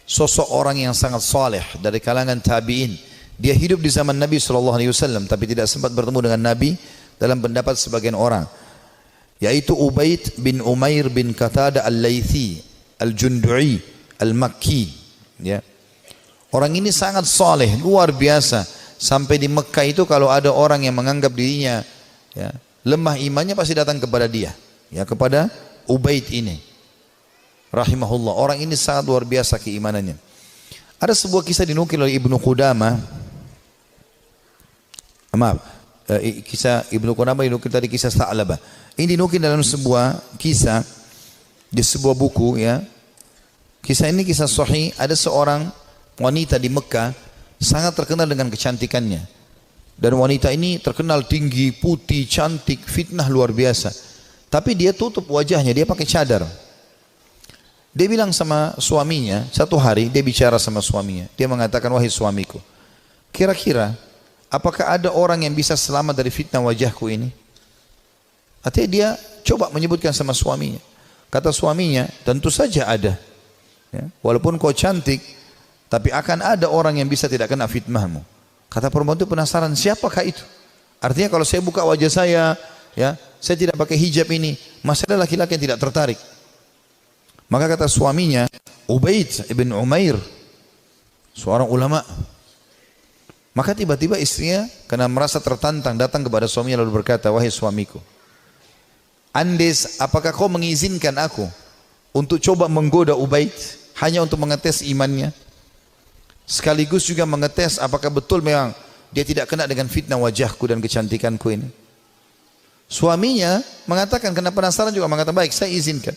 sosok orang yang sangat saleh dari kalangan tabi'in. Dia hidup di zaman Nabi SAW tapi tidak sempat bertemu dengan Nabi dalam pendapat sebagian orang, yaitu Ubaid bin Umair bin Qatada al-Laythi al-Jundu'i al-Makki, ya. Orang ini sangat saleh, luar biasa. Sampai di Mekah itu kalau ada orang yang menganggap dirinya, ya, lemah imannya, pasti datang kepada dia, ya, kepada Ubaid ini rahimahullah. Orang ini sangat luar biasa keimanannya. Ada sebuah kisah dinukil oleh Ibnu Qudamah. Kisah Ibnu Qudamah dinukil tadi, kisah Tha'labah. Ini dinukil dalam sebuah kisah di sebuah buku, ya. Kisah ini kisah sahih. Ada seorang wanita di Mekah sangat terkenal dengan kecantikannya. Dan wanita ini terkenal tinggi, putih, cantik, fitnah luar biasa. Tapi dia tutup wajahnya, dia pakai cadar. Dia bilang sama suaminya, satu hari dia bicara sama suaminya. Dia mengatakan, wahai suamiku, kira-kira apakah ada orang yang bisa selamat dari fitnah wajahku ini? Artinya dia coba menyebutkan sama suaminya. Kata suaminya, tentu saja ada, ya, walaupun kau cantik, tapi akan ada orang yang bisa tidak kena fitnahmu. Kata perempuan itu penasaran, siapakah itu? Artinya kalau saya buka wajah saya, ya, saya tidak pakai hijab ini, masih ada laki-laki yang tidak tertarik. Maka kata suaminya, Ubaid ibn Umair, seorang ulama. Maka tiba-tiba istrinya karena merasa tertantang datang kepada suaminya lalu berkata, wahai suamiku, Andes, apakah kau mengizinkan aku untuk coba menggoda Ubaid hanya untuk mengetes imannya? Sekaligus juga mengetes apakah betul memang dia tidak kena dengan fitnah wajahku dan kecantikanku ini. Suaminya mengatakan, karena penasaran juga mengatakan, baik, saya izinkan.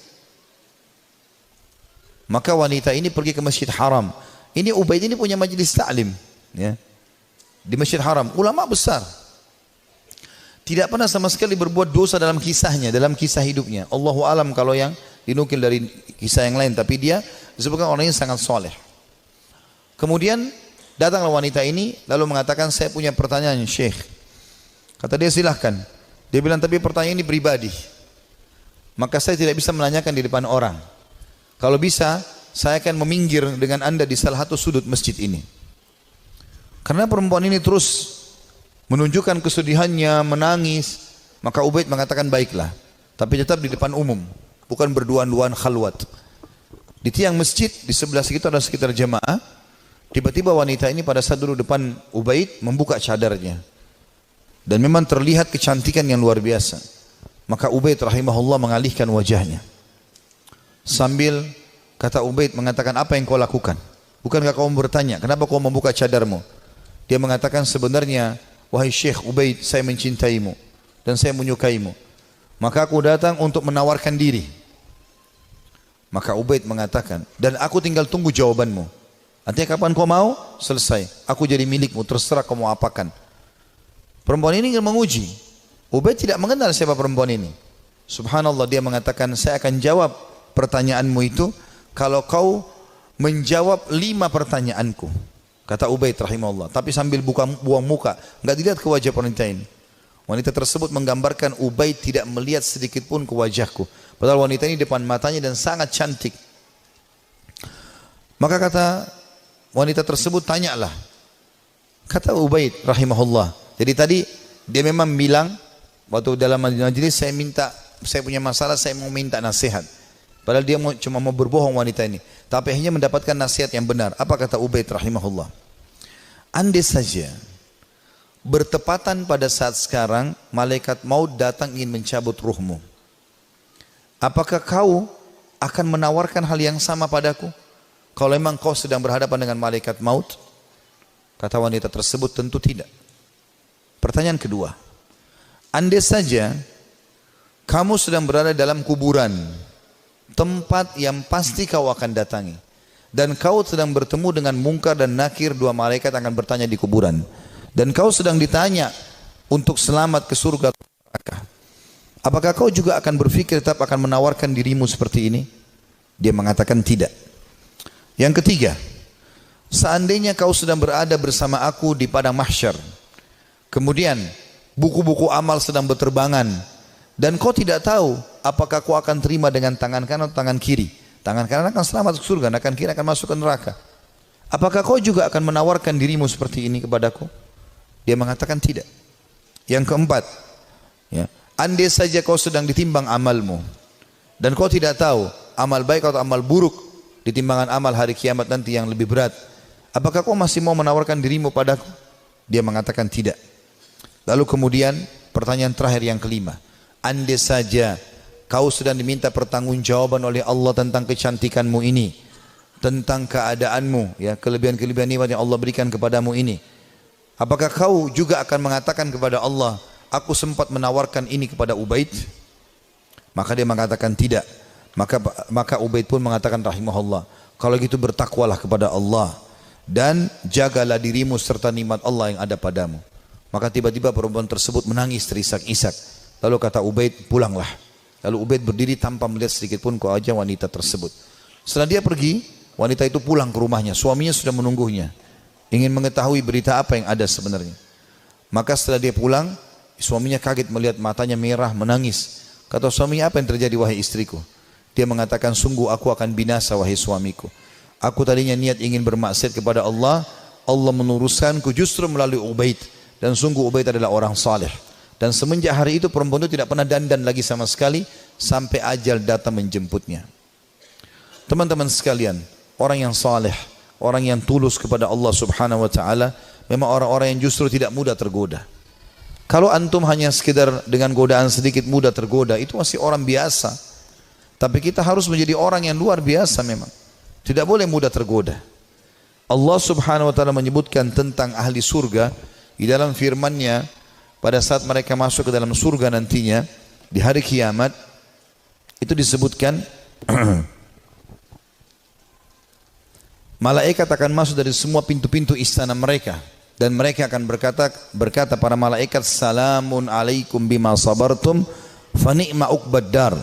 Maka wanita ini pergi ke Masjid Haram. Ini Ubaid ini punya majlis ta'lim, ya, di Masjid Haram, ulama besar. Tidak pernah sama sekali berbuat dosa dalam kisahnya, dalam kisah hidupnya. Allahu alam kalau yang dinukil dari kisah yang lain, tapi dia disebutkan orang yang sangat soleh. Kemudian Datanglah wanita ini lalu mengatakan, saya punya pertanyaan Syekh. Kata dia, silahkan. Dia bilang, tapi pertanyaan ini pribadi. Maka saya tidak bisa menanyakan di depan orang. Kalau bisa, saya akan meminggir dengan anda di salah satu sudut masjid ini. Karena perempuan ini terus menunjukkan kesedihannya, menangis. Maka Ubaid mengatakan, baiklah. Tapi tetap di depan umum. Bukan berduaan-duaan khalwat. Di tiang masjid, di sebelah situ ada sekitar jamaah. Tiba-tiba wanita ini pada saat duduk depan Ubaid membuka cadarnya. Dan memang terlihat kecantikan yang luar biasa. Maka Ubaid rahimahullah mengalihkan wajahnya. Sambil kata Ubaid mengatakan, apa yang kau lakukan? Bukankah kau bertanya, kenapa kau membuka cadarmu? Dia mengatakan, sebenarnya wahai Syekh Ubaid, saya mencintaimu dan saya menyukaimu. Maka aku datang untuk menawarkan diri. Maka Ubaid mengatakan, dan aku tinggal tunggu jawabanmu. Artinya kapan kau mau? Selesai. Aku jadi milikmu, terserah kau mau apakan. Perempuan ini ingin menguji. Ubaid tidak mengenal siapa perempuan ini. Subhanallah, dia mengatakan, saya akan jawab pertanyaanmu itu kalau kau menjawab 5 pertanyaanku. Kata Ubaid rahimahullah. Tapi sambil buang muka, enggak dilihat ke wajah wanita ini. Wanita tersebut menggambarkan Ubaid tidak melihat sedikit pun ke wajahku. Padahal wanita ini depan matanya dan sangat cantik. Maka kata wanita tersebut, tanyalah. Kata Ubaid rahimahullah. Jadi tadi dia memang bilang, waktu dalam majelis, saya punya masalah, saya mau minta nasihat. Padahal dia cuma mau berbohong wanita ini. Tapi akhirnya mendapatkan nasihat yang benar. Apa kata Ubaid rahimahullah? Andai saja bertepatan pada saat sekarang malaikat maut datang ingin mencabut ruhmu, apakah kau akan menawarkan hal yang sama padaku? Kalau memang kau sedang berhadapan dengan malaikat maut? Kata wanita tersebut, tentu tidak. Pertanyaan kedua, andai saja kamu sedang berada dalam kuburan, tempat yang pasti kau akan datangi, dan kau sedang bertemu dengan Munkar dan Nakir, 2 malaikat akan bertanya di kuburan, dan kau sedang ditanya untuk selamat ke surga atau neraka, apakah kau juga akan berpikir tetap akan menawarkan dirimu seperti ini? Dia mengatakan tidak. Yang ketiga, seandainya kau sedang berada bersama aku di padang mahsyar, kemudian buku-buku amal sedang berterbangan, dan kau tidak tahu apakah kau akan terima dengan tangan kanan atau tangan kiri. Tangan kanan akan selamat ke surga, tangan kiri akan masuk ke neraka. Apakah kau juga akan menawarkan dirimu seperti ini kepadaku? Dia mengatakan tidak. Yang keempat, ya, andai saja kau sedang ditimbang amalmu, dan kau tidak tahu amal baik atau amal buruk di timbangan amal hari kiamat nanti yang lebih berat, apakah kau masih mau menawarkan dirimu padaku? Dia mengatakan tidak. Lalu kemudian pertanyaan terakhir yang kelima, andai saja kau sedang diminta pertanggungjawaban oleh Allah tentang kecantikanmu ini, tentang keadaanmu, ya, kelebihan-kelebihan nikmat yang Allah berikan kepadamu ini, apakah kau juga akan mengatakan kepada Allah, aku sempat menawarkan ini kepada Ubaid? Maka dia mengatakan tidak. Maka Ubaid pun mengatakan rahimahullah, kalau gitu bertakwalah kepada Allah dan jagalah dirimu serta nikmat Allah yang ada padamu. Maka tiba-tiba perempuan tersebut menangis terisak-isak. Lalu kata Ubaid, pulanglah. Lalu Ubaid berdiri tanpa melihat sedikit pun ke wajah wanita tersebut. Setelah dia pergi, wanita itu pulang ke rumahnya. Suaminya sudah menunggunya, ingin mengetahui berita apa yang ada sebenarnya. Maka setelah dia pulang, suaminya kaget melihat matanya merah, menangis. Kata suaminya, apa yang terjadi wahai istriku? Dia mengatakan, sungguh aku akan binasa wahai suamiku. Aku tadinya niat ingin bermaksiat kepada Allah, Allah menuruskanku justru melalui Ubaid. Dan sungguh Ubaid adalah orang saleh. Dan semenjak hari itu perempuan itu tidak pernah dandan lagi sama sekali, sampai ajal datang menjemputnya. Teman-teman sekalian, orang yang saleh, orang yang tulus kepada Allah subhanahu wa ta'ala, memang orang-orang yang justru tidak mudah tergoda. Kalau antum hanya sekedar dengan godaan sedikit mudah tergoda, itu masih orang biasa. Tapi kita harus menjadi orang yang luar biasa memang. Tidak boleh mudah tergoda. Allah subhanahu wa ta'ala menyebutkan tentang ahli surga di dalam firman-Nya pada saat mereka masuk ke dalam surga nantinya di hari kiamat. Itu disebutkan malaikat akan masuk dari semua pintu-pintu istana mereka, dan mereka akan berkata para malaikat, salamun alaikum bima sabartum fa ni'ma uqbad dar.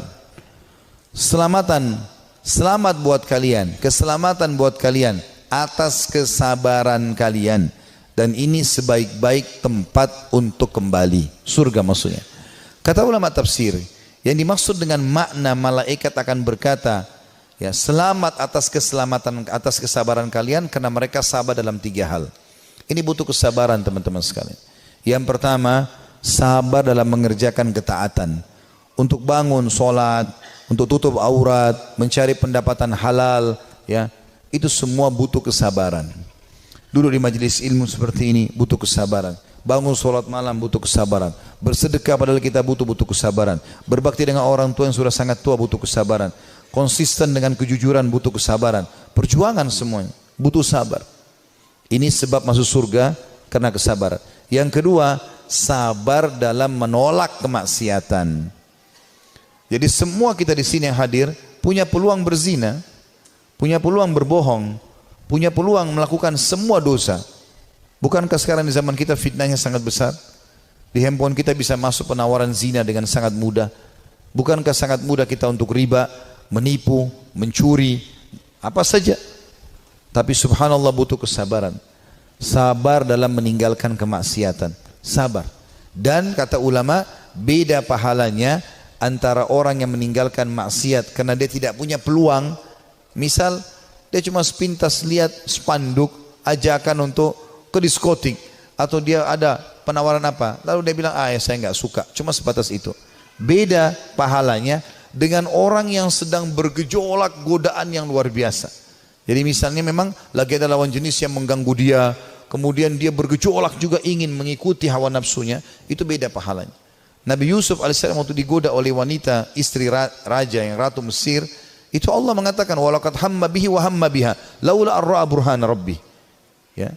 Selamat buat kalian, keselamatan buat kalian atas kesabaran kalian. Dan ini sebaik-baik tempat untuk kembali. Surga maksudnya. Kata ulama tafsir, yang dimaksud dengan makna malaikat akan berkata, ya, selamat atas keselamatan, atas kesabaran kalian karena mereka sabar dalam 3 hal. Ini butuh kesabaran teman-teman sekalian. Yang pertama, sabar dalam mengerjakan ketaatan. Untuk bangun sholat, untuk tutup aurat, mencari pendapatan halal, ya, itu semua butuh kesabaran. Duduk di majelis ilmu seperti ini butuh kesabaran. Bangun sholat malam butuh kesabaran. Bersedekah padahal kita butuh kesabaran. Berbakti dengan orang tua yang sudah sangat tua butuh kesabaran. Konsisten dengan kejujuran butuh kesabaran. Perjuangan semuanya butuh sabar. Ini sebab masuk surga karena kesabaran. Yang kedua, sabar dalam menolak kemaksiatan. Jadi semua kita di sini yang hadir punya peluang berzina, punya peluang berbohong, punya peluang melakukan semua dosa. Bukankah sekarang di zaman kita fitnahnya sangat besar? Di handphone kita bisa masuk penawaran zina dengan sangat mudah. Bukankah sangat mudah kita untuk riba, menipu, mencuri, apa saja. Tapi subhanallah butuh kesabaran. Sabar dalam meninggalkan kemaksiatan. Sabar. Dan kata ulama, beda pahalanya antara orang yang meninggalkan maksiat karena dia tidak punya peluang. Misal dia cuma sepintas lihat spanduk ajakan untuk ke diskotik, atau dia ada penawaran apa, lalu dia bilang ya saya nggak suka, cuma sebatas itu. Beda pahalanya dengan orang yang sedang bergejolak godaan yang luar biasa. Jadi misalnya memang lagi ada lawan jenis yang mengganggu dia, kemudian dia bergejolak juga ingin mengikuti hawa nafsunya, itu beda pahalanya. Nabi Yusuf alaihissalam waktu digoda oleh wanita istri raja yang ratu Mesir, itu Allah mengatakan walaqad hamma bihi wa hamma biha laula ar-ra'a burhana rabbi. Ya.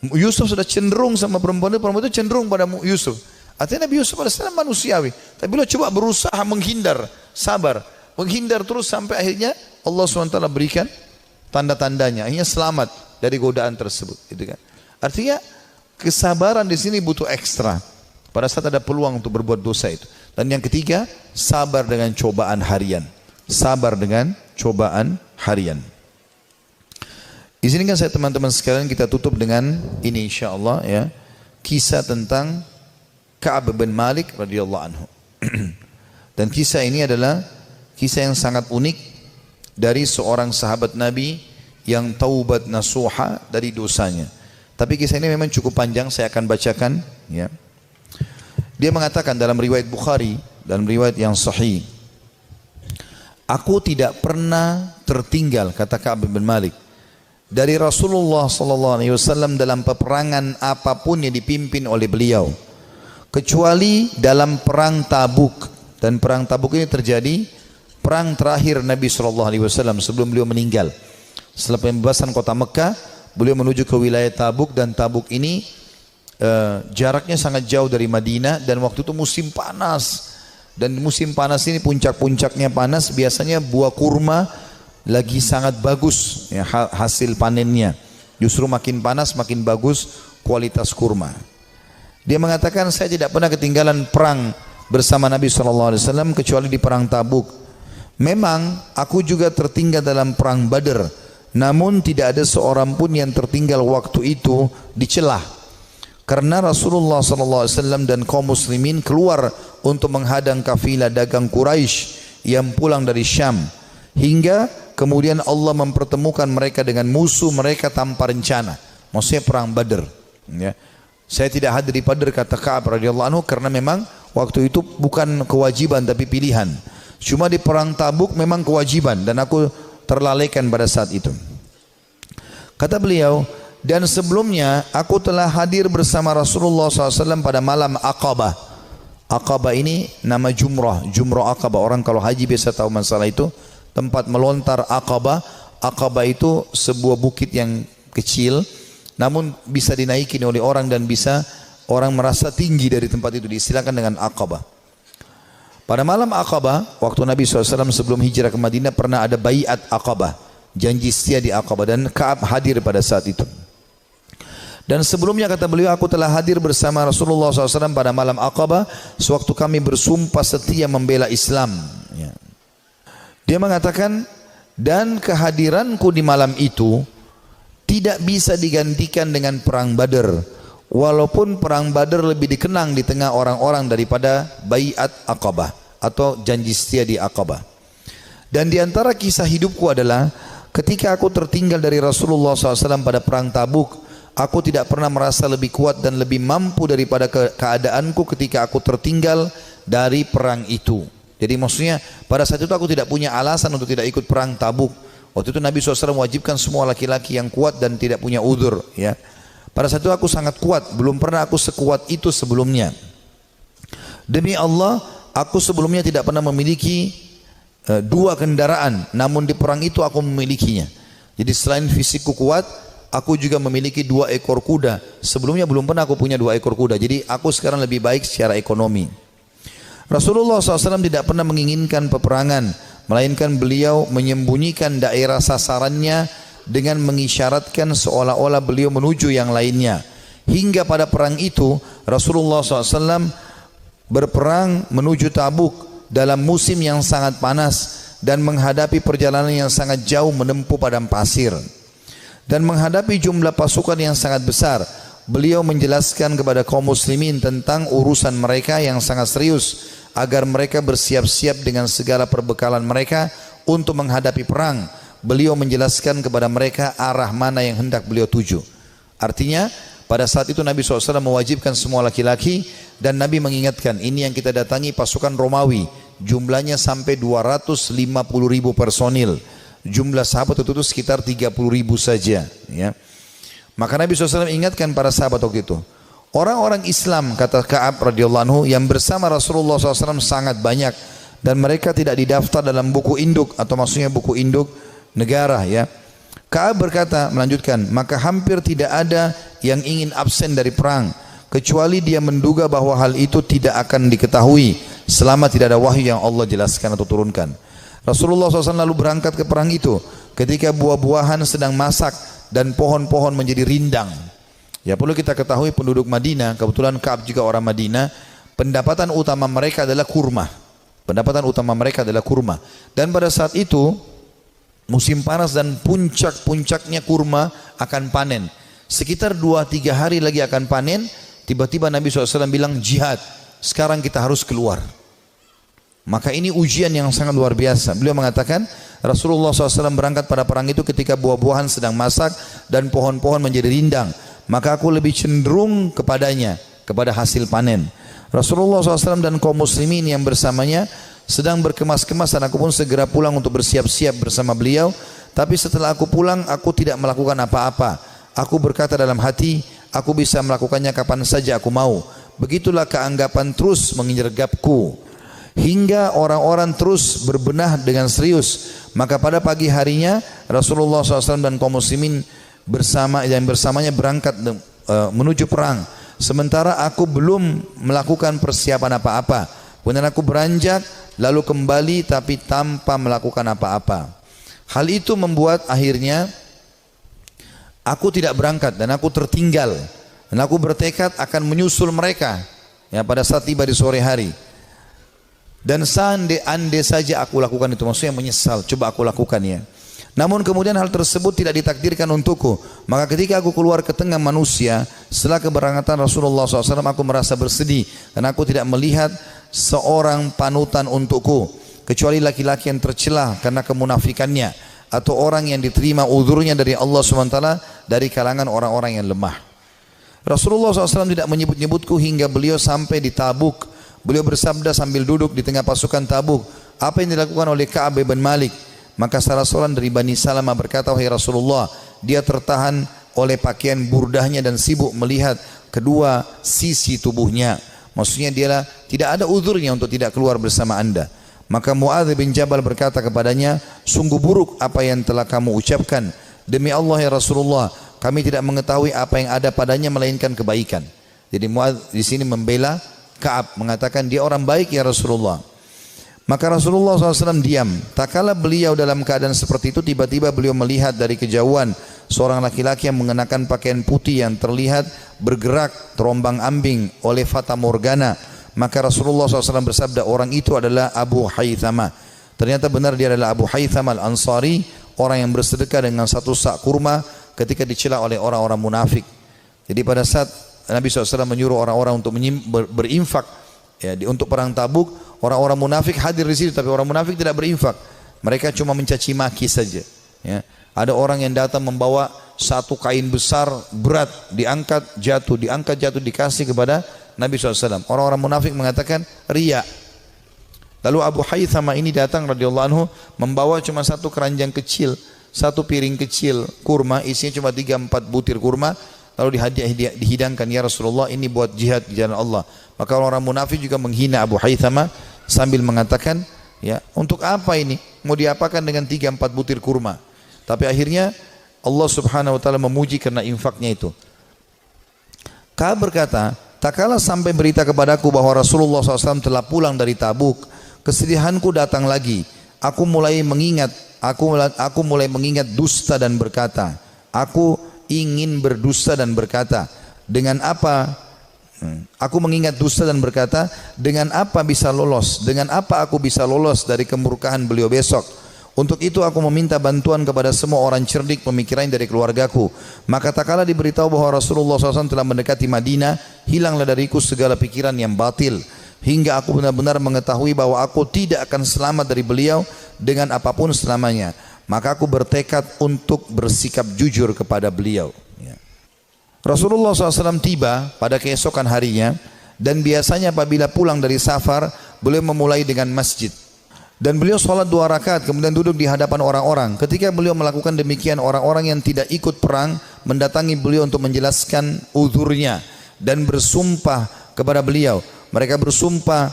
Yusuf sudah cenderung sama perempuan itu cenderung pada Yusuf. Artinya Nabi Yusuf alaihissalam manusiawi, tapi beliau coba berusaha menghindar, sabar, menghindar terus sampai akhirnya Allah SWT berikan tanda-tandanya, akhirnya selamat dari godaan tersebut. Gitu kan? Artinya kesabaran di sini butuh ekstra pada saat ada peluang untuk berbuat dosa itu. Dan yang ketiga, sabar dengan cobaan harian. Sabar dengan cobaan harian. Di sini kan saya teman-teman sekalian kita tutup dengan ini insyaallah ya, kisah tentang Ka'ab bin Malik radhiyallahu anhu. Dan kisah ini adalah kisah yang sangat unik dari seorang sahabat Nabi yang taubat nasuha dari dosanya. Tapi kisah ini memang cukup panjang, saya akan bacakan ya. Dia mengatakan dalam riwayat Bukhari, dalam riwayat yang sahih, aku tidak pernah tertinggal, kata Ka'ab bin Malik, dari Rasulullah SAW dalam peperangan apapun yang dipimpin oleh beliau, kecuali dalam perang Tabuk. Dan perang Tabuk ini terjadi perang terakhir Nabi SAW sebelum beliau meninggal. Setelah pembebasan kota Mekah, beliau menuju ke wilayah Tabuk, dan Tabuk ini jaraknya sangat jauh dari Madinah, dan waktu itu musim panas. Dan musim panas ini puncak-puncaknya panas, biasanya buah kurma lagi sangat bagus ya, hasil panennya. Justru makin panas makin bagus kualitas kurma. Dia mengatakan saya tidak pernah ketinggalan perang bersama Nabi SAW kecuali di perang Tabuk. Memang aku juga tertinggal dalam perang Badr, namun tidak ada seorang pun yang tertinggal waktu itu dicelah. Karena Rasulullah SAW dan kaum muslimin keluar untuk menghadang kafilah dagang Quraisy yang pulang dari Syam, hingga kemudian Allah mempertemukan mereka dengan musuh mereka tanpa rencana. Maksudnya perang Badr ya. Saya tidak hadir di Badr, kata Ka'ab radhiyallahu anhu, karena memang waktu itu bukan kewajiban tapi pilihan. Cuma di perang Tabuk memang kewajiban, dan aku terlalaikan pada saat itu. Kata beliau, dan sebelumnya aku telah hadir bersama Rasulullah SAW pada malam Aqabah. Aqabah ini nama Jumrah, Jumrah Aqabah. Orang kalau haji biasa tahu masalah itu. Tempat melontar Aqabah. Aqabah itu sebuah bukit yang kecil, namun bisa dinaiki oleh orang dan bisa orang merasa tinggi dari tempat itu, diistilahkan dengan Aqabah. Pada malam Aqabah, waktu Nabi SAW sebelum hijrah ke Madinah pernah ada baiat Aqabah, janji setia di Aqabah, dan Ka'ab hadir pada saat itu. Dan sebelumnya kata beliau, aku telah hadir bersama Rasulullah SAW pada malam Aqabah sewaktu kami bersumpah setia membela Islam. Ya. Dia mengatakan, dan kehadiranku di malam itu tidak bisa digantikan dengan perang Badar. Walaupun perang Badar lebih dikenang di tengah orang-orang daripada Baiat Aqabah atau janji setia di Aqabah. Dan di antara kisah hidupku adalah ketika aku tertinggal dari Rasulullah SAW pada perang Tabuk, aku tidak pernah merasa lebih kuat dan lebih mampu daripada keadaanku ketika aku tertinggal dari perang itu. Jadi maksudnya pada saat itu aku tidak punya alasan untuk tidak ikut perang Tabuk. Waktu itu Nabi SAW mewajibkan semua laki-laki yang kuat dan tidak punya udzur, ya. Pada saat itu aku sangat kuat, belum pernah aku sekuat itu sebelumnya. Demi Allah, aku sebelumnya tidak pernah memiliki dua kendaraan, namun di perang itu aku memilikinya. Jadi selain fisikku kuat, aku juga memiliki 2 ekor kuda. Sebelumnya belum pernah aku punya 2 ekor kuda. Jadi aku sekarang lebih baik secara ekonomi. Rasulullah SAW tidak pernah menginginkan peperangan, melainkan beliau menyembunyikan daerah sasarannya dengan mengisyaratkan seolah-olah beliau menuju yang lainnya. Hingga pada perang itu Rasulullah SAW berperang menuju Tabuk dalam musim yang sangat panas dan menghadapi perjalanan yang sangat jauh menempuh padang pasir. Dan menghadapi jumlah pasukan yang sangat besar, beliau menjelaskan kepada kaum muslimin tentang urusan mereka yang sangat serius, agar mereka bersiap-siap dengan segala perbekalan mereka untuk menghadapi perang. Beliau menjelaskan kepada mereka arah mana yang hendak beliau tuju. Artinya pada saat itu Nabi SAW mewajibkan semua laki-laki, dan Nabi mengingatkan, ini yang kita datangi pasukan Romawi, jumlahnya sampai 250.000 personil. Jumlah sahabat itu sekitar 30.000 saja, ya. Maka Nabi SAW ingatkan para sahabat waktu itu, orang-orang Islam, kata Ka'ab radhiyallahu anhu, yang bersama Rasulullah SAW sangat banyak, dan mereka tidak didaftar dalam buku induk, atau maksudnya buku induk negara, ya. Ka'ab berkata, melanjutkan, maka hampir tidak ada yang ingin absen dari perang, kecuali dia menduga bahwa hal itu tidak akan diketahui selama tidak ada wahyu yang Allah jelaskan atau turunkan. Rasulullah SAW lalu berangkat ke perang itu ketika buah-buahan sedang masak dan pohon-pohon menjadi rindang. Ya, perlu kita ketahui penduduk Madinah, kebetulan Ka'ab juga orang Madinah, pendapatan utama mereka adalah kurma. Pendapatan utama mereka adalah kurma. Dan pada saat itu musim panas dan puncak-puncaknya kurma akan panen. Sekitar 2-3 hari lagi akan panen. Tiba-tiba Nabi SAW bilang, jihad, sekarang kita harus keluar. Maka ini ujian yang sangat luar biasa. Beliau mengatakan Rasulullah SAW berangkat pada perang itu ketika buah-buahan sedang masak dan pohon-pohon menjadi rindang. Maka aku lebih cenderung kepadanya, kepada hasil panen. Rasulullah SAW dan kaum muslimin yang bersamanya sedang berkemas-kemas, dan aku pun segera pulang untuk bersiap-siap bersama beliau. Tapi setelah aku pulang, aku tidak melakukan apa-apa. Aku berkata dalam hati, aku bisa melakukannya kapan saja aku mau. Begitulah keanggapan terus mengergapku, hingga orang-orang terus berbenah dengan serius. Maka pada pagi harinya Rasulullah SAW dan kaum muslimin bersamanya berangkat menuju perang. Sementara aku belum melakukan persiapan apa-apa. Kemudian aku beranjak lalu kembali tapi tanpa melakukan apa-apa. Hal itu membuat akhirnya aku tidak berangkat dan aku tertinggal. Dan aku bertekad akan menyusul mereka, ya, pada saat tiba di sore hari. Dan seandainya saja aku lakukan itu, maksudnya menyesal, coba aku lakukan, ya. Namun kemudian hal tersebut tidak ditakdirkan untukku. Maka ketika aku keluar ke tengah manusia setelah keberangkatan Rasulullah SAW, aku merasa bersedih dan aku tidak melihat seorang panutan untukku kecuali laki-laki yang tercela karena kemunafikannya, atau orang yang diterima uzurnya dari Allah SWT dari kalangan orang-orang yang lemah. Rasulullah SAW tidak menyebut-nyebutku hingga beliau sampai di Tabuk. Beliau bersabda sambil duduk di tengah pasukan Tabuk, apa yang dilakukan oleh Ka'ab bin Malik? Maka salah seorang dari Bani Salamah berkata, wahai Rasulullah, dia tertahan oleh pakaian burdahnya dan sibuk melihat kedua sisi tubuhnya. Maksudnya dia tidak ada uzurnya untuk tidak keluar bersama anda. Maka Mu'adz bin Jabal berkata kepadanya, sungguh buruk apa yang telah kamu ucapkan. Demi Allah ya Rasulullah, kami tidak mengetahui apa yang ada padanya melainkan kebaikan. Jadi Mu'adz di sini membela Ka'ab, mengatakan dia orang baik ya Rasulullah. Maka Rasulullah SAW diam. Tak kala beliau dalam keadaan seperti itu, tiba-tiba beliau melihat dari kejauhan seorang laki-laki yang mengenakan pakaian putih yang terlihat bergerak terombang ambing oleh fata morgana. Maka Rasulullah SAW bersabda, orang itu adalah Abu Haythamah. Ternyata benar dia adalah Abu Haytham al-Ansari, orang yang bersedekah dengan satu sak kurma ketika dicela oleh orang-orang munafik. Jadi pada saat Nabi SAW menyuruh orang-orang untuk berinfak ya, untuk perang Tabuk, orang-orang munafik hadir di situ, tapi orang munafik tidak berinfak. Mereka cuma mencaci maki saja. Ya. Ada orang yang datang membawa satu kain besar berat, diangkat jatuh dikasih kepada Nabi SAW. Orang-orang munafik mengatakan riya. Lalu Abu Haythama ini datang radhiyallahu anhu membawa cuma satu keranjang kecil, satu piring kecil kurma, isinya cuma 3-4 butir kurma. Lalu dihidangkan, ya Rasulullah, ini buat jihad di jalan Allah. Maka orang munafik juga menghina Abu Haythama sambil mengatakan, ya, untuk apa ini? Mau diapakan dengan 3-4 butir kurma? Tapi akhirnya Allah Subhanahu wa taala memuji karena infaknya itu. Ka'ab berkata, tak kala sampai berita kepadaku bahwa Rasulullah SAW telah pulang dari Tabuk, kesedihanku datang lagi. Aku mulai mengingat dusta dan berkata, aku ingin berdusta dan berkata, dengan apa? Aku mengingat dusta dan berkata, dengan apa bisa lolos? Dengan apa aku bisa lolos dari kemurkaan beliau besok? Untuk itu aku meminta bantuan kepada semua orang cerdik pemikiran dari keluargaku. Maka tak kala diberitahu bahwa Rasulullah SAW telah mendekati Madinah, hilanglah dariku segala pikiran yang batil, hingga aku benar-benar mengetahui bahwa aku tidak akan selamat dari beliau dengan apapun selamanya. Maka aku bertekad untuk bersikap jujur kepada beliau. Rasulullah SAW tiba pada keesokan harinya, dan biasanya apabila pulang dari safar, beliau memulai dengan masjid. Dan beliau sholat 2 rakaat, kemudian duduk di hadapan orang-orang. Ketika beliau melakukan demikian, orang-orang yang tidak ikut perang mendatangi beliau untuk menjelaskan uzurnya dan bersumpah kepada beliau. Mereka bersumpah,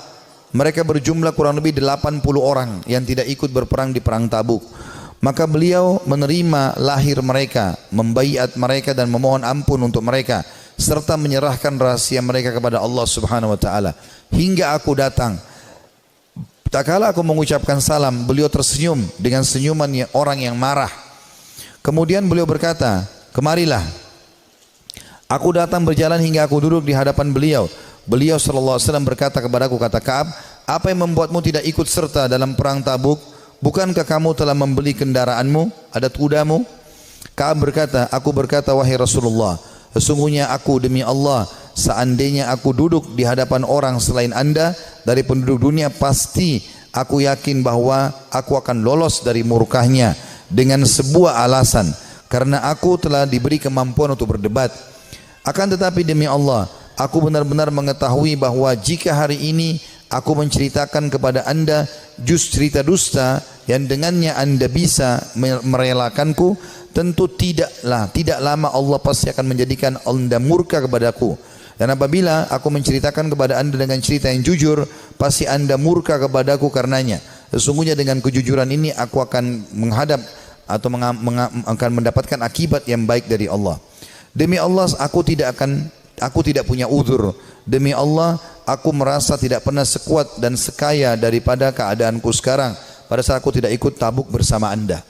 mereka berjumlah kurang lebih 80 orang yang tidak ikut berperang di perang Tabuk. Maka beliau menerima lahir mereka, membaiat mereka dan memohon ampun untuk mereka, serta menyerahkan rahasia mereka kepada Allah Subhanahu wa taala. Hingga aku datang. Tak kala aku mengucapkan salam, beliau tersenyum dengan senyuman orang yang marah. Kemudian beliau berkata, kemarilah. Aku datang berjalan hingga aku duduk di hadapan beliau. Beliau sallallahu alaihi wasallam berkata kepadaku, kata Ka'ab, apa yang membuatmu tidak ikut serta dalam perang Tabuk? Bukankah kamu telah membeli kendaraanmu, ada kudamu? Ka'ab berkata, aku berkata, wahai Rasulullah, sesungguhnya aku demi Allah, seandainya aku duduk di hadapan orang selain anda dari penduduk dunia, pasti aku yakin bahwa aku akan lolos dari murkahnya dengan sebuah alasan, karena aku telah diberi kemampuan untuk berdebat. Akan tetapi demi Allah, aku benar-benar mengetahui bahwa jika hari ini aku menceritakan kepada anda cerita dusta yang dengannya anda bisa merelakanku, tentu tidak lama Allah pasti akan menjadikan anda murka kepadaku. Dan apabila aku menceritakan kepada anda dengan cerita yang jujur, pasti anda murka kepadaku karenanya. Sesungguhnya dengan kejujuran ini aku akan menghadap atau akan mendapatkan akibat yang baik dari Allah. Demi Allah aku tidak punya uzur. Demi Allah aku merasa tidak pernah sekuat dan sekaya daripada keadaanku sekarang pada saat aku tidak ikut Tabuk bersama anda.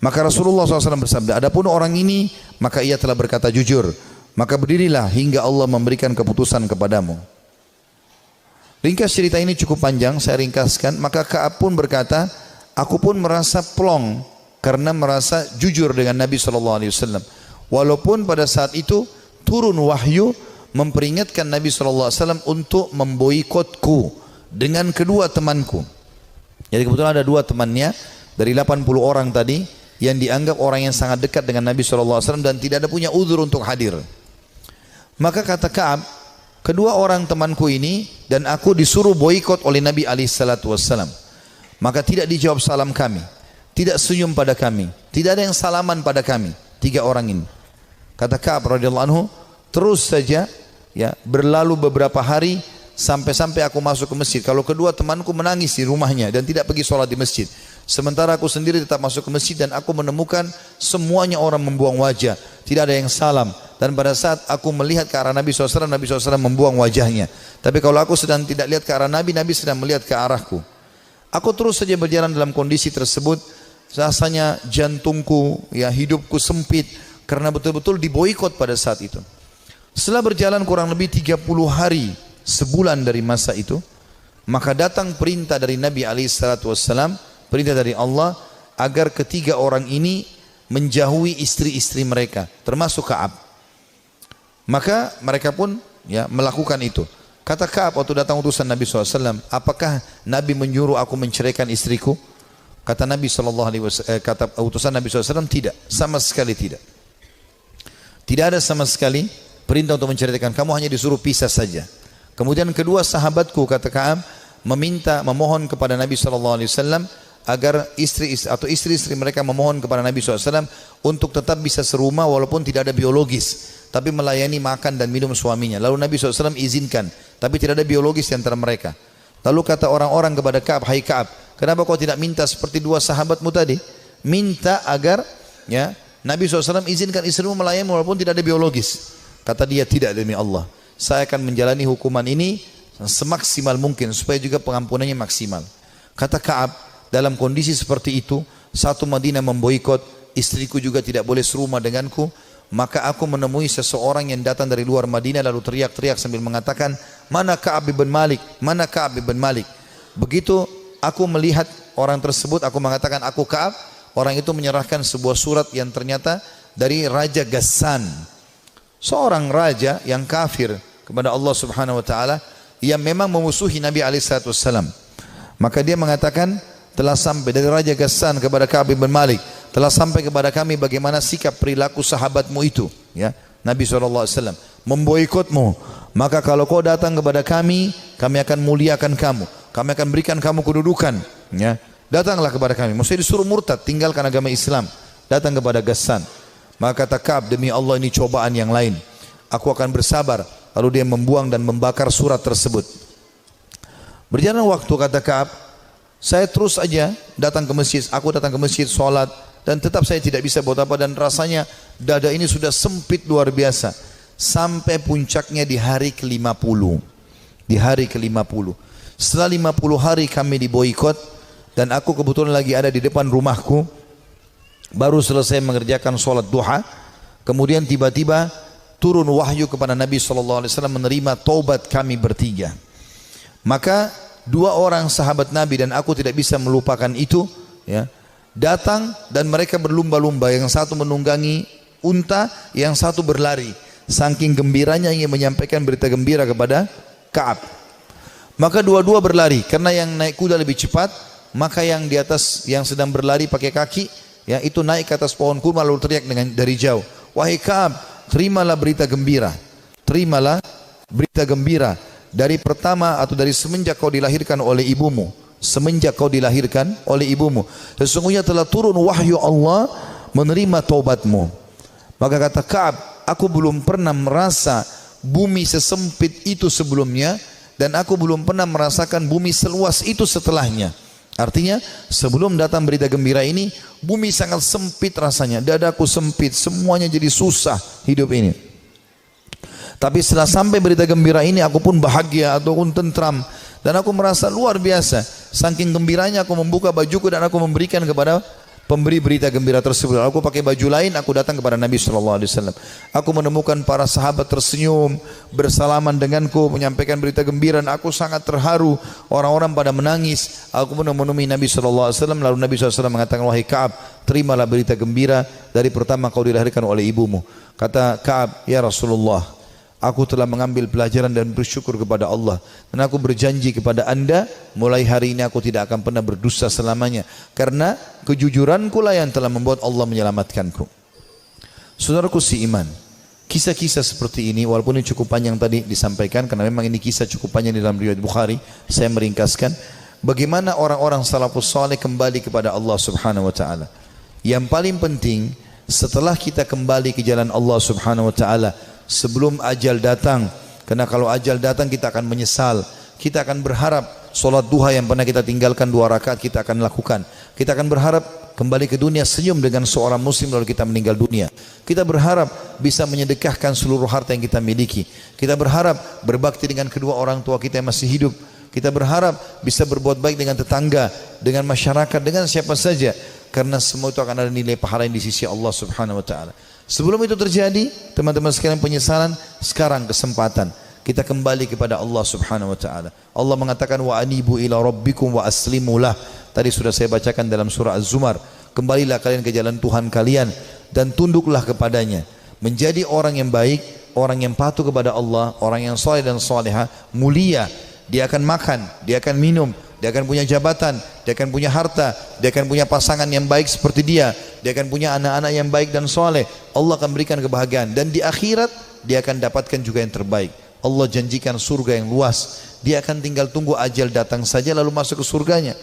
Maka Rasulullah SAW bersabda, adapun orang ini maka ia telah berkata jujur, maka berdirilah hingga Allah memberikan keputusan kepadamu. Ringkas cerita ini cukup panjang, saya ringkaskan. Maka Ka'ab pun berkata, aku pun merasa plong karena merasa jujur dengan Nabi SAW. Walaupun pada saat itu turun wahyu memperingatkan Nabi SAW untuk memboikotku dengan kedua temanku. Jadi kebetulan ada 2 temannya dari 80 orang tadi yang dianggap orang yang sangat dekat dengan Nabi SAW dan tidak ada punya uzur untuk hadir. Maka kata Ka'ab, kedua orang temanku ini dan aku disuruh boikot oleh Nabi SAW. Maka tidak dijawab salam kami, tidak senyum pada kami, tidak ada yang salaman pada kami, 3 orang ini. Kata Ka'ab radhiyallahu anhu, terus saja ya berlalu beberapa hari sampai aku masuk ke masjid. Kalau kedua temanku menangis di rumahnya dan tidak pergi sholat di masjid, sementara aku sendiri tetap masuk ke masjid dan aku menemukan semuanya orang membuang wajah, tidak ada yang salam. Dan pada saat aku melihat ke arah Nabi SAW, Nabi SAW membuang wajahnya. Tapi kalau aku sedang tidak lihat ke arah Nabi, Nabi sedang melihat ke arahku. Aku terus saja berjalan dalam kondisi tersebut. Rasanya jantungku, ya hidupku sempit karena betul-betul diboikot pada saat itu. Setelah berjalan kurang lebih 30 hari, sebulan dari masa itu, maka datang perintah dari Nabi SAW, perintah dari Allah agar ketiga orang ini menjauhi istri-istri mereka, termasuk Ka'ab. Maka mereka pun ya melakukan itu. Kata Ka'ab waktu datang utusan Nabi SAW, apakah Nabi menyuruh aku menceraikan istriku? Kata Nabi SAW, kata utusan Nabi SAW, tidak, sama sekali tidak. Tidak ada sama sekali perintah untuk menceraikan, kamu hanya disuruh pisah saja. Kemudian kedua sahabatku, kata Ka'ab, memohon kepada Nabi SAW agar istri-istri mereka memohon kepada Nabi SAW untuk tetap bisa serumah walaupun tidak ada biologis, tapi melayani makan dan minum suaminya. Lalu Nabi SAW izinkan, tapi tidak ada biologis di antara mereka. Lalu kata orang-orang kepada Ka'ab, hai Ka'ab, kenapa kau tidak minta seperti dua sahabatmu tadi? Minta agar ya Nabi SAW izinkan istrimu melayani walaupun tidak ada biologis. Kata dia, tidak, demi Allah, saya akan menjalani hukuman ini semaksimal mungkin supaya juga pengampunannya maksimal. Kata Ka'ab, dalam kondisi seperti itu, satu Madinah memboikot, istriku juga tidak boleh serumah denganku, maka aku menemui seseorang yang datang dari luar Madinah lalu teriak-teriak sambil mengatakan, mana Ka'ab bin Malik, mana Ka'ab bin Malik. Begitu aku melihat orang tersebut, aku mengatakan aku Ka'ab. Orang itu menyerahkan sebuah surat yang ternyata dari Raja Ghassan, seorang raja yang kafir kepada Allah Subhanahu wa taala, yang memang memusuhi Nabi SAW. Maka dia mengatakan, telah sampai dari Raja Ghassan kepada Ka'ab bin Malik, telah sampai kepada kami bagaimana sikap perilaku sahabatmu itu, ya. Nabi SAW memboikotmu, maka kalau kau datang kepada kami akan muliakan kamu, kami akan berikan kamu kedudukan, ya. Datanglah kepada kami. Maksudnya disuruh murtad, tinggalkan agama Islam, datang kepada Ghassan. Maka kata Ka'ab, demi Allah ini cobaan yang lain, aku akan bersabar. Lalu dia membuang dan membakar surat tersebut. Berjalan waktu, kata Ka'ab, saya terus aja datang ke masjid, aku datang ke masjid, sholat, dan tetap saya tidak bisa buat apa, dan rasanya dada ini sudah sempit luar biasa. Sampai puncaknya di hari ke-50. Di hari ke-50. Setelah 50 hari kami diboikot, dan aku kebetulan lagi ada di depan rumahku, baru selesai mengerjakan sholat duha, kemudian tiba-tiba turun wahyu kepada Nabi SAW menerima taubat kami bertiga. Maka dua orang sahabat Nabi dan aku tidak bisa melupakan itu, ya, datang dan mereka berlumba-lumba, yang satu menunggangi unta, yang satu berlari, saking gembiranya ingin menyampaikan berita gembira kepada Ka'ab. Maka dua-dua berlari, karena yang naik kuda lebih cepat, maka yang di atas, yang sedang berlari pakai kaki, ya, itu naik ke atas pohon kurma lalu teriak dari jauh, wahai Ka'ab, terimalah berita gembira, terimalah berita gembira. Dari pertama atau dari semenjak kau dilahirkan oleh ibumu, semenjak kau dilahirkan oleh ibumu, sesungguhnya telah turun wahyu Allah menerima taubatmu. Maka kata Ka'ab, aku belum pernah merasa bumi sesempit itu sebelumnya, dan aku belum pernah merasakan bumi seluas itu setelahnya. Artinya sebelum datang berita gembira ini, bumi sangat sempit rasanya, dadaku sempit, semuanya jadi susah hidup ini. Tapi setelah sampai berita gembira ini, aku pun bahagia ataupun tentram, dan aku merasa luar biasa. Saking gembiranya aku membuka bajuku dan aku memberikan kepada pemberi berita gembira tersebut. Aku pakai baju lain, aku datang kepada Nabi SAW. Aku menemukan para sahabat tersenyum, bersalaman denganku, menyampaikan berita gembira, dan aku sangat terharu. Orang-orang pada menangis. Aku menemui Nabi SAW. Lalu Nabi SAW mengatakan, wahai Ka'ab, terimalah berita gembira dari pertama kau dilahirkan oleh ibumu. Kata Ka'ab, ya Rasulullah, aku telah mengambil pelajaran dan bersyukur kepada Allah, dan aku berjanji kepada anda, mulai hari ini aku tidak akan pernah berdusta selamanya, karena kejujuranku lah yang telah membuat Allah menyelamatkanku. Saudaraku si iman, kisah-kisah seperti ini, walaupun ini cukup panjang tadi disampaikan, karena memang ini kisah cukup panjang di dalam riwayat Bukhari, saya meringkaskan bagaimana orang-orang salafus saleh kembali kepada Allah Subhanahu wa taala. Yang paling penting, setelah kita kembali ke jalan Allah Subhanahu wa taala, sebelum ajal datang, karena kalau ajal datang kita akan menyesal. Kita akan berharap solat duha yang pernah kita tinggalkan 2 rakaat kita akan lakukan. Kita akan berharap kembali ke dunia senyum dengan seorang muslim lalu kita meninggal dunia. Kita berharap bisa menyedekahkan seluruh harta yang kita miliki. Kita berharap berbakti dengan kedua orang tua kita yang masih hidup. Kita berharap bisa berbuat baik dengan tetangga, dengan masyarakat, dengan siapa saja, karena semua itu akan ada nilai pahala di sisi Allah Subhanahu wa taala. Sebelum itu terjadi, teman-teman sekalian, penyesalan, sekarang kesempatan kita kembali kepada Allah Subhanahu wa taala. Allah mengatakan wa anibu ila rabbikum wa aslimu lah. Tadi sudah saya bacakan dalam surah Az-Zumar. kembalilah kalian ke jalan Tuhan kalian dan tunduklah kepadanya. Menjadi orang yang baik, orang yang patuh kepada Allah, orang yang soleh dan soleha, mulia. Dia akan makan, dia akan minum, dia akan punya jabatan, dia akan punya harta, dia akan punya pasangan yang baik seperti dia akan punya anak-anak yang baik dan soleh. Allah akan berikan kebahagiaan, dan di akhirat dia akan dapatkan juga yang terbaik. Allah janjikan surga yang luas. Dia akan tinggal tunggu ajal datang saja lalu masuk ke surganya.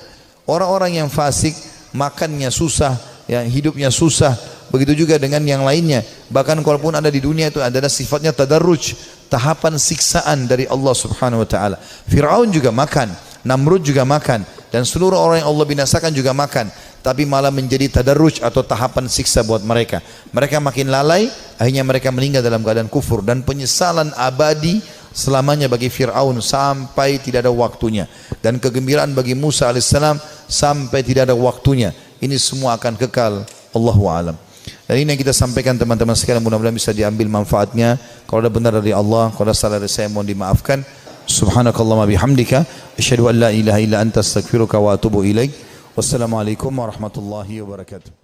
Orang-orang yang fasik, makannya susah, yang hidupnya susah, begitu juga dengan yang lainnya. Bahkan kalaupun ada di dunia itu adalah sifatnya tadarruj, tahapan siksaan dari Allah Subhanahu wa taala. Firaun juga makan, Namrud juga makan, dan seluruh orang yang Allah binasakan juga makan, tapi malah menjadi tadarruj atau tahapan siksa buat mereka. Mereka makin lalai, akhirnya mereka meninggal dalam keadaan kufur, dan penyesalan abadi selamanya bagi Fir'aun sampai tidak ada waktunya, dan kegembiraan bagi Musa alaihissalam sampai tidak ada waktunya. Ini semua akan kekal. Allahu a'lam. Dan ini yang kita sampaikan teman-teman sekalian, mudah-mudahan bisa diambil manfaatnya. Kalau ada benar dari Allah, kalau ada salah dari saya mohon dimaafkan. Subhanakallahumma bihamdika asyhadu an la ilaha illa anta astaghfiruka wa atubu ilaik. Wassalamualaikum warahmatullahi wabarakatuh.